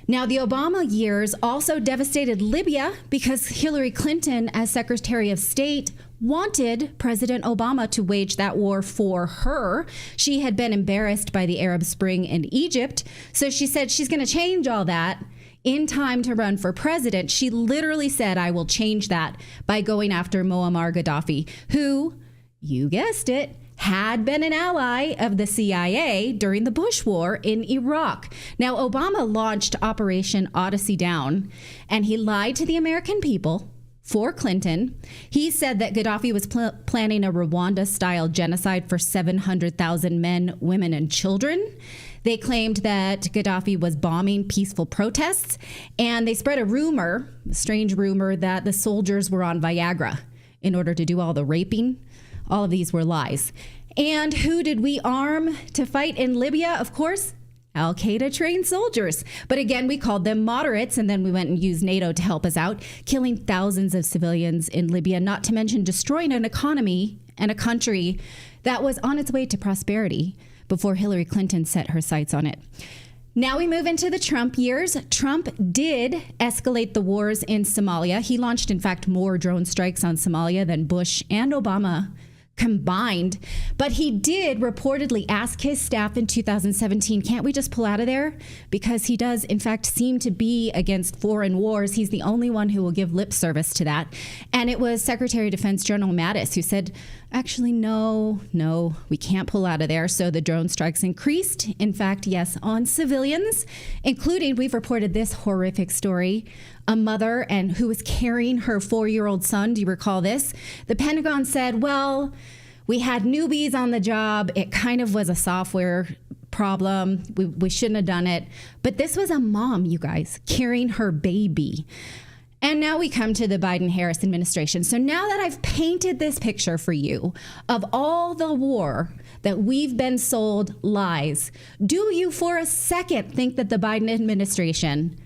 Now, the Obama years also devastated Libya because Hillary Clinton, as Secretary of State, wanted President Obama to wage that war for her. She had been embarrassed by the Arab Spring in Egypt, so she said she's going to change all that in time to run for president. She literally said, I will change that by going after Muammar Gaddafi, who, you guessed it, had been an ally of the CIA during the Bush War in Iraq. Now, Obama launched Operation Odyssey Down, and he lied to the American people for Clinton. He said that Gaddafi was planning a Rwanda-style genocide for 700,000 men, women, and children. They claimed that Gaddafi was bombing peaceful protests, and they spread a strange rumor, that the soldiers were on Viagra in order to do all the raping. All of these were lies. And who did we arm to fight in Libya? Of course, Al-Qaeda trained soldiers. But again, we called them moderates, and then we went and used NATO to help us out, killing thousands of civilians in Libya, not to mention destroying an economy and a country that was on its way to prosperity before Hillary Clinton set her sights on it. Now we move into the Trump years. Trump did escalate the wars in Somalia. He launched, in fact, more drone strikes on Somalia than Bush and Obama combined. But he did reportedly ask his staff in 2017, can't we just pull out of there? Because he does, in fact, seem to be against foreign wars. He's the only one who will give lip service to that. And it was Secretary of Defense General Mattis who said, actually, no, we can't pull out of there. So the drone strikes increased. In fact, yes, on civilians, including, we've reported this horrific story, a mother who was carrying her 4-year-old son. Do you recall this? The Pentagon said, well, we had newbies on the job. It kind of was a software problem. We shouldn't have done it. But this was a mom, you guys, carrying her baby. And now we come to the Biden-Harris administration. So now that I've painted this picture for you of all the war that we've been sold lies, do you for a second think that the Biden administration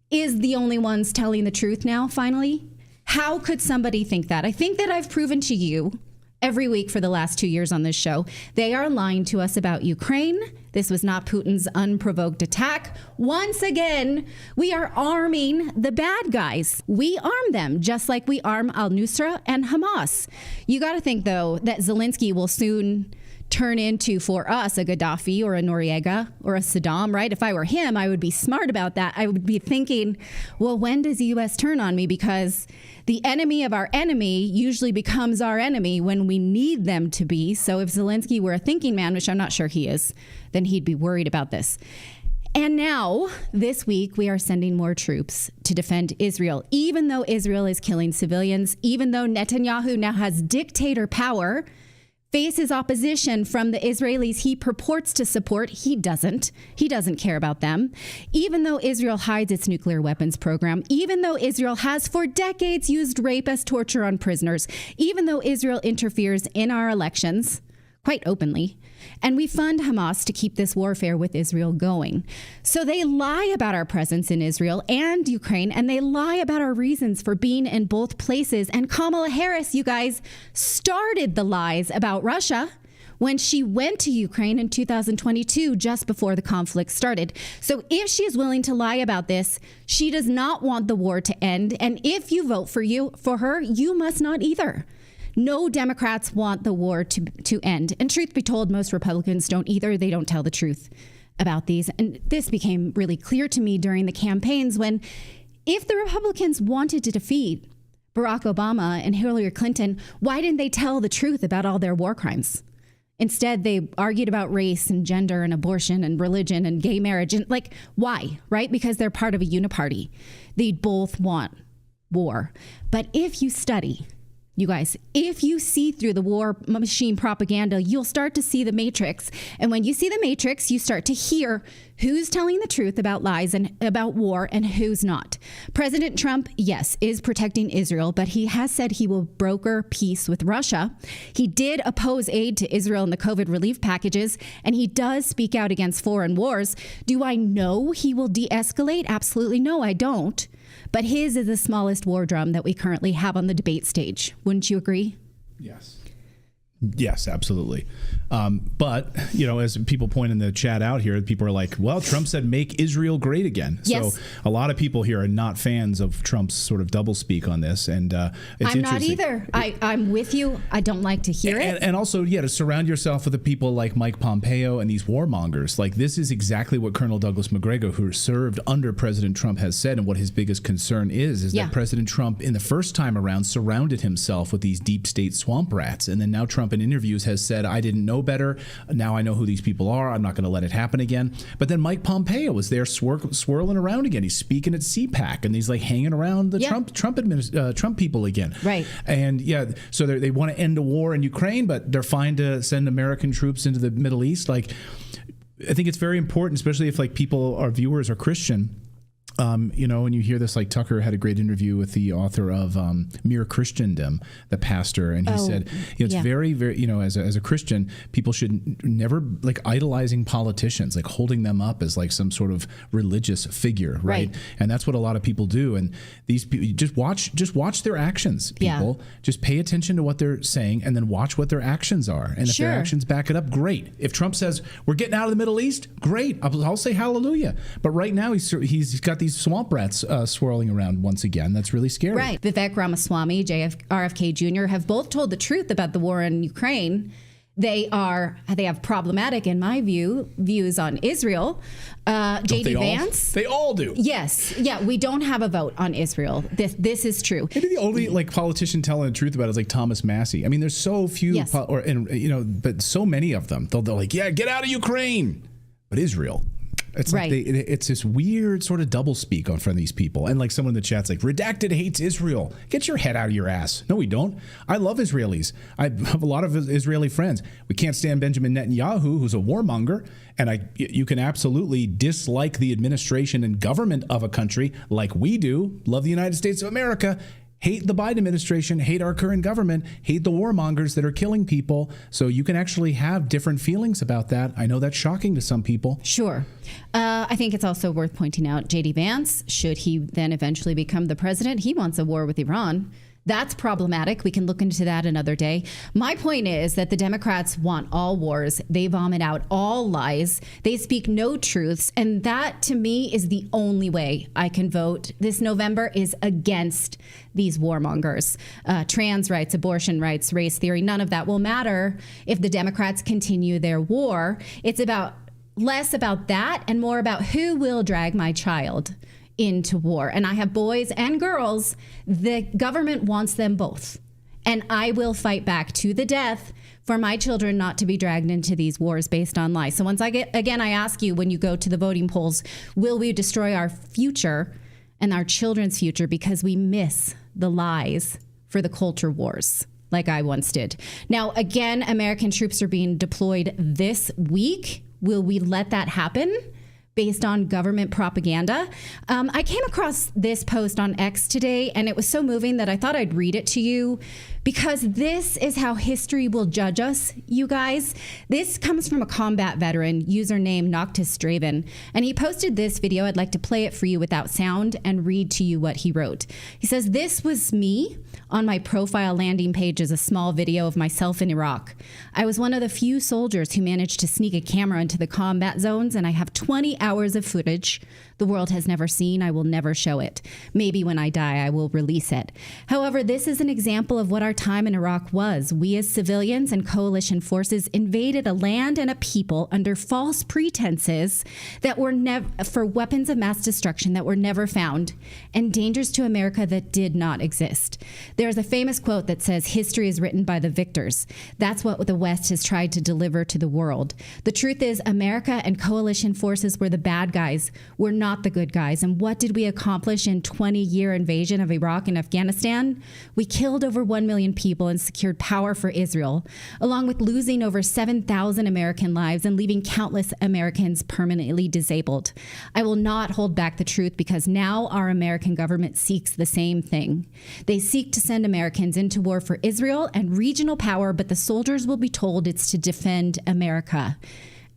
is the only ones telling the truth now, finally? How could somebody think that? I think that I've proven to you every week for the last 2 years on this show, they are lying to us about Ukraine. This was not Putin's unprovoked attack. Once again, we are arming the bad guys. We arm them just like we arm al-Nusra and Hamas. You got to think, though, that Zelensky will soon turn into, for us, a Gaddafi or a Noriega or a Saddam, right? If I were him, I would be smart about that. I would be thinking, well, when does the U.S. turn on me? Because the enemy of our enemy usually becomes our enemy when we need them to be. So if Zelensky were a thinking man, which I'm not sure he is, then he'd be worried about this. And now, this week, we are sending more troops to defend Israel, even though Israel is killing civilians, even though Netanyahu now has dictator power, faces opposition from the Israelis he purports to support. He doesn't. He doesn't care about them. Even though Israel hides its nuclear weapons program, even though Israel has for decades used rape as torture on prisoners, even though Israel interferes in our elections quite openly, and we fund Hamas to keep this warfare with Israel going. So they lie about our presence in Israel and Ukraine, and they lie about our reasons for being in both places. And Kamala Harris, you guys, started the lies about Russia when she went to Ukraine in 2022, just before the conflict started. So if she is willing to lie about this, she does not want the war to end. And if you vote for her, you must not either. No Democrats want the war to end. And truth be told, most Republicans don't either. They don't tell the truth about these. And this became really clear to me during the campaigns when, if the Republicans wanted to defeat Barack Obama and Hillary Clinton, why didn't they tell the truth about all their war crimes? Instead, they argued about race and gender and abortion and religion and gay marriage. And why? Right? Because they're part of a uni-party. They both want war. But if you study, you guys, if you see through the war machine propaganda, you'll start to see the matrix. And when you see the matrix, you start to hear who's telling the truth about lies and about war and who's not. President Trump, yes, is protecting Israel, but he has said he will broker peace with Russia. He did oppose aid to Israel in the COVID relief packages, and he does speak out against foreign wars. Do I know he will de-escalate? Absolutely no, I don't. But his is the smallest war drum that we currently have on the debate stage. Wouldn't you agree?
Yes. Yes, absolutely. But, as people point in the chat out here, people are like, well, Trump said make Israel great again.
Yes.
So a lot of people here are not fans of Trump's sort of doublespeak on this. And it's
I'm not either. I'm with you. I don't like to hear it.
And also, to surround yourself with the people like Mike Pompeo and these warmongers. This is exactly what Colonel Douglas Macgregor, who served under President Trump, has said. And what his biggest concern is that President Trump, in the first time around, surrounded himself with these deep state swamp rats. And then now Trump in interviews has said, I didn't know better. Now I know who these people are. I'm not going to let it happen again. But then Mike Pompeo was there swirling around again. He's speaking at CPAC and he's hanging around the Trump people again.
Right.
And so they want to end a war in Ukraine, but they're fine to send American troops into the Middle East. I think it's very important, especially if like our viewers are Christian. You know, when you hear this, like Tucker had a great interview with the author of Mere Christendom, the pastor, and he said, you know, it's very, very, you know, as a Christian, people should never like idolizing politicians, like holding them up as like some sort of religious figure, right? And that's what a lot of people do. And these people, just watch their actions. People just pay attention to what they're saying, and then watch what their actions are. And if their actions back it up, great. If Trump says we're getting out of the Middle East, great. I'll say hallelujah. But right now he's got these swamp rats swirling around once again. That's really scary.
Right. Vivek Ramaswamy, RFK Jr. have both told the truth about the war in Ukraine. They have problematic, in my views on Israel. JD Vance.
They all do.
Yes. Yeah. We don't have a vote on Israel. This is true.
Maybe the only like politician telling the truth about it is like Thomas Massey. I mean, there's so few, but so many of them. They're like, yeah, get out of Ukraine. But Israel. It's like it's this weird sort of doublespeak on front of these people. And like someone in the chat's like, Redacted hates Israel. Get your head out of your ass. No, we don't. I love Israelis. I have a lot of Israeli friends. We can't stand Benjamin Netanyahu, who's a warmonger. And you can absolutely dislike the administration and government of a country like we do. Love the United States of America. Hate the Biden administration, hate our current government, hate the warmongers that are killing people. So you can actually have different feelings about that. I know that's shocking to some people.
Sure. I think it's also worth pointing out JD Vance, should he then eventually become the president, he wants a war with Iran. That's problematic. We can look into that another day. My point is that the Democrats want all wars. They vomit out all lies. They speak no truths. And that, to me, is the only way I can vote this November is against these warmongers. Trans rights, abortion rights, race theory, none of that will matter if the Democrats continue their war. It's less about that and more about who will drag my child into war. And I have boys and girls. The government wants them both. And I will fight back to the death for my children not to be dragged into these wars based on lies. So I ask you, when you go to the voting polls, will we destroy our future and our children's future because we miss the lies for the culture wars like I once did? Now, again, American troops are being deployed this week. Will we let that happen based on government propaganda? I came across this post on X today, and it was so moving that I thought I'd read it to you, because this is how history will judge us, you guys. This comes from a combat veteran, username Noctis Draven, and he posted this video. I'd like to play it for you without sound and read to you what he wrote. He says, "This was me. On my profile landing page is a small video of myself in Iraq. I was one of the few soldiers who managed to sneak a camera into the combat zones, and I have 20 hours of footage the world has never seen. I will never show it. Maybe when I die, I will release it. However, this is an example of what our time in Iraq was. We as civilians and coalition forces invaded a land and a people under false pretenses that were for weapons of mass destruction that were never found, and dangers to America that did not exist. There's a famous quote that says, history is written by the victors. That's what the West has tried to deliver to the world. The truth is, America and coalition forces were the bad guys. We're not the good guys. And what did we accomplish in 20-year invasion of Iraq and Afghanistan? We killed over 1 million people and secured power for Israel, along with losing over 7,000 American lives and leaving countless Americans permanently disabled. I will not hold back the truth, because now our American government seeks the same thing. They seek to send Americans into war for Israel and regional power, but the soldiers will be told it's to defend America.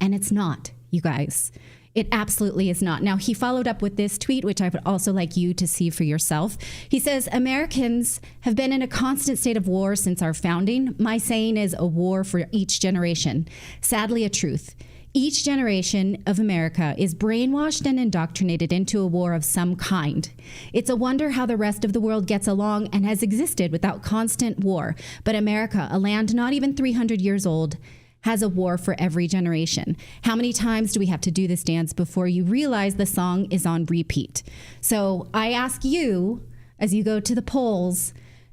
And it's not, you guys. It absolutely is not. Now, he followed up with this tweet, which I would also like you to see for yourself. He says, Americans have been in a constant state of war since our founding. My saying is a war for each generation. Sadly, a truth. Each generation of America is brainwashed and indoctrinated into a war of some kind. It's a wonder how the rest of the world gets along and has existed without constant war. But America, a land not even 300 years old, has a war for every generation. How many times do we have to do this dance before you realize the song is on repeat? So I ask you, as you go to the polls,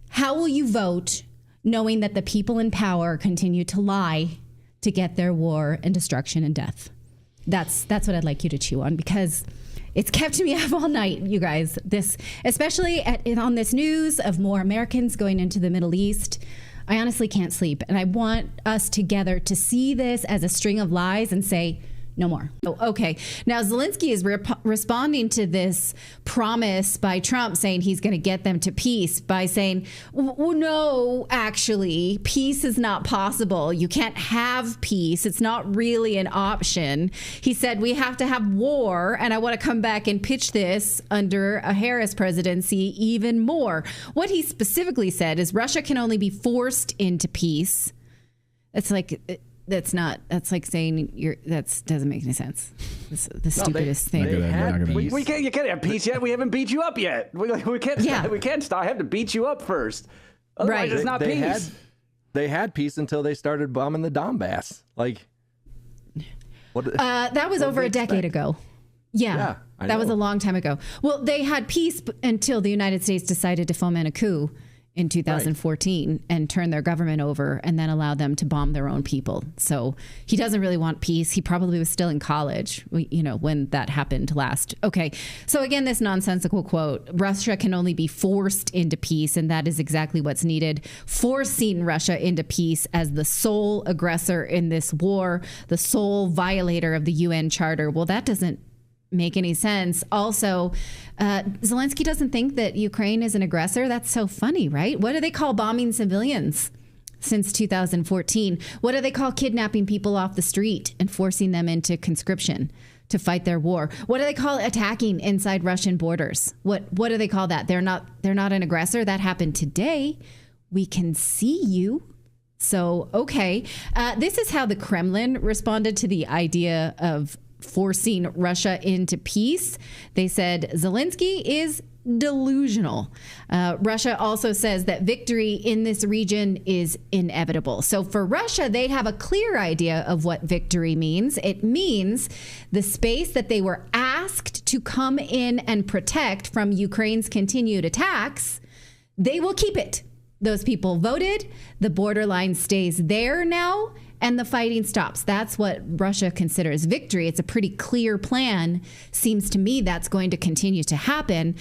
how will you vote knowing that the people in power continue to lie to get their war and destruction and death? That's what I'd like you to chew on, because it's kept me up all night, you guys. This, especially on this news of more Americans going into the Middle East. I honestly can't sleep. And I want us together to see this as a string of lies and say, No more. Oh, okay. Now, Zelensky is responding to this promise by Trump saying he's going to get them to peace by saying, well, no, actually, peace is not possible. You can't have peace. It's not really an option. He said, we have to have war. And I want to come back and pitch this under a Harris presidency even more. What he specifically said is Russia can only be forced into peace. It's like... That's like saying doesn't make any sense. It's the stupidest thing.
You can't have peace yet. We haven't beat you up yet. We can't. Yeah. We can't stop. I have to beat you up first. Otherwise, it's not peace.
They had peace until they started bombing the Donbass. Like, what?
That was over a decade ago. Yeah, that was a long time ago. Well, they had peace until the United States decided to foment a coup in 2014 and turn their government over and then allow them to bomb their own people. So he doesn't really want peace. He probably was still in college, when that happened last. Okay. So again, this nonsensical quote, Russia can only be forced into peace. And that is exactly what's needed. Forcing Russia into peace as the sole aggressor in this war, the sole violator of the UN Charter. Well, that doesn't make any sense. Also, Zelensky doesn't think that Ukraine is an aggressor. That's so funny, right? What do they call bombing civilians since 2014? What do they call kidnapping people off the street and forcing them into conscription to fight their war? What do they call attacking inside Russian borders? What do they call that? They're not an aggressor. That happened today. We can see you. So, okay. This is how the Kremlin responded to the idea of forcing Russia into peace. They said Zelensky is delusional. Russia also says that victory in this region is inevitable. So for Russia, they have a clear idea of what victory means. It means the space that they were asked to come in and protect from Ukraine's continued attacks, they will keep it. Those people voted. The borderline stays there now. And the fighting stops. That's what Russia considers victory. It's a pretty clear plan. Seems to me that's going to continue to happen.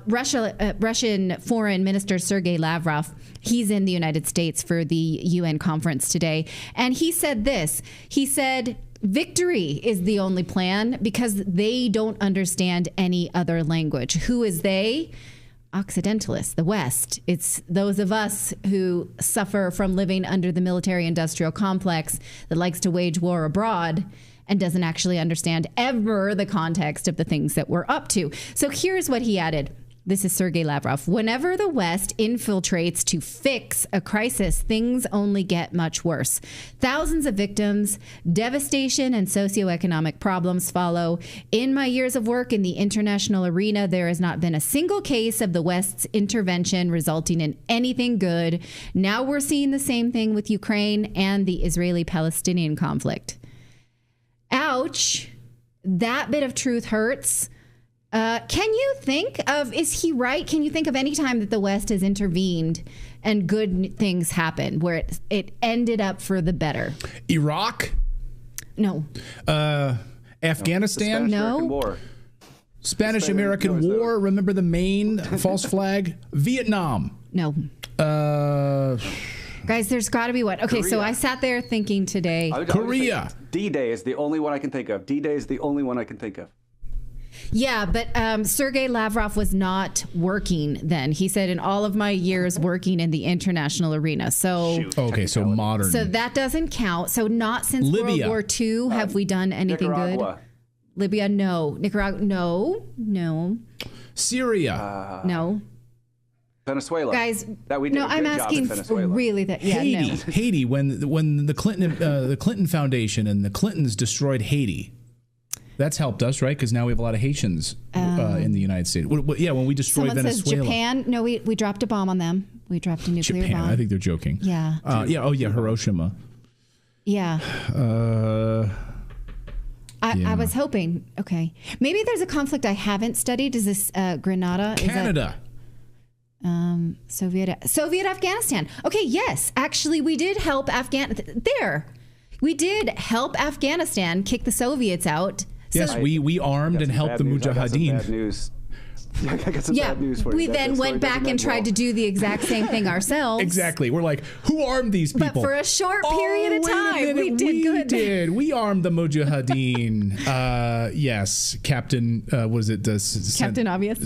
Russian Foreign Minister Sergei Lavrov, he's in the United States for the UN conference today. And he said this. He said, victory is the only plan because they don't understand any other language. Who is they? Occidentalists, the West. It's those of us who suffer from living under the military-industrial complex that likes to wage war abroad and doesn't actually understand ever the context of the things that we're up to. So here's what he added. This is Sergei Lavrov. Whenever the West infiltrates to fix a crisis, things only get much worse. Thousands of victims, devastation, and socioeconomic problems follow. In my years of work in the international arena, there has not been a single case of the West's intervention resulting in anything good. Now we're seeing the same thing with Ukraine and the Israeli-Palestinian conflict. Ouch. That bit of truth hurts. Can you think of, is he right? Can you think of any time that the West has intervened and good things happened where it ended up for the better?
Iraq?
No.
Afghanistan?
No.
Spanish-American War. Remember the Maine false flag? Vietnam?
No. Guys, there's got to be one. Okay,
Korea.
So I sat there thinking today.
Korea.
D-Day is the only one I can think of. D-Day is the only one I can think of.
Yeah, but Sergei Lavrov was not working then. He said, in all of my years working in the international arena. So
okay, so modern.
So that doesn't count. So not since
Libya.
World War II have we done anything
Nicaragua.
good. Libya, no. Nicaragua, no.
Syria,
no.
Venezuela,
Guys,
that we did
no,
a good
I'm
job in
asking
Venezuela.
really that. Yeah,
Haiti.
no.
Haiti. When the Clinton Foundation and the Clintons destroyed Haiti. That's helped us, right? Because now we have a lot of Haitians in the United States. Yeah, when we destroyed
Someone
Venezuela.
says Japan. No, we dropped a bomb on them. We dropped a nuclear
Japan.
bomb.
I think they're joking.
Yeah.
Hiroshima.
Yeah. I was hoping. Okay, maybe there's a conflict I haven't studied. Is this Grenada?
Canada.
Soviet Afghanistan. Okay, yes, actually, we did help We did help Afghanistan kick the Soviets out.
Yes, we armed and helped the Mujahideen.
Bad news. I got some bad news for you.
We then went back and tried to do the exact same thing ourselves.
Exactly. We're like, who armed these people?
But for a short period of time, we did good.
We armed the Mujahideen. Yes, Captain. Was it
Captain Obvious?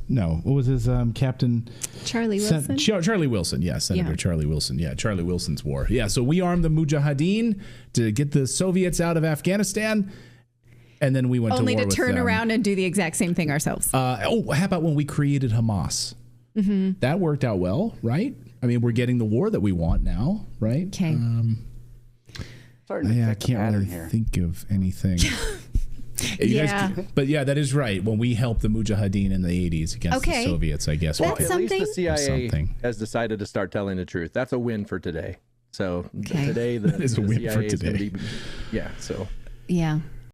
No. What was his Captain?
Charlie Wilson.
Charlie Wilson. Yeah, Senator Charlie Wilson. Yeah, Charlie Wilson's war. Yeah. So we armed the Mujahideen to get the Soviets out of Afghanistan. And then we went
only
to war
to turn
with them.
around and do the exact same thing ourselves.
How about when we created Hamas? Mm-hmm. That worked out well, right? I mean, we're getting the war that we want now, right?
Okay.
I can't really think of anything. But yeah, that is right. When we helped the Mujahideen in the 80s against the Soviets, I guess.
Well, at least the CIA has decided to start telling the truth. That's a win for today. So today,
that is a win
CIA
for today.
yeah. So.
Yeah.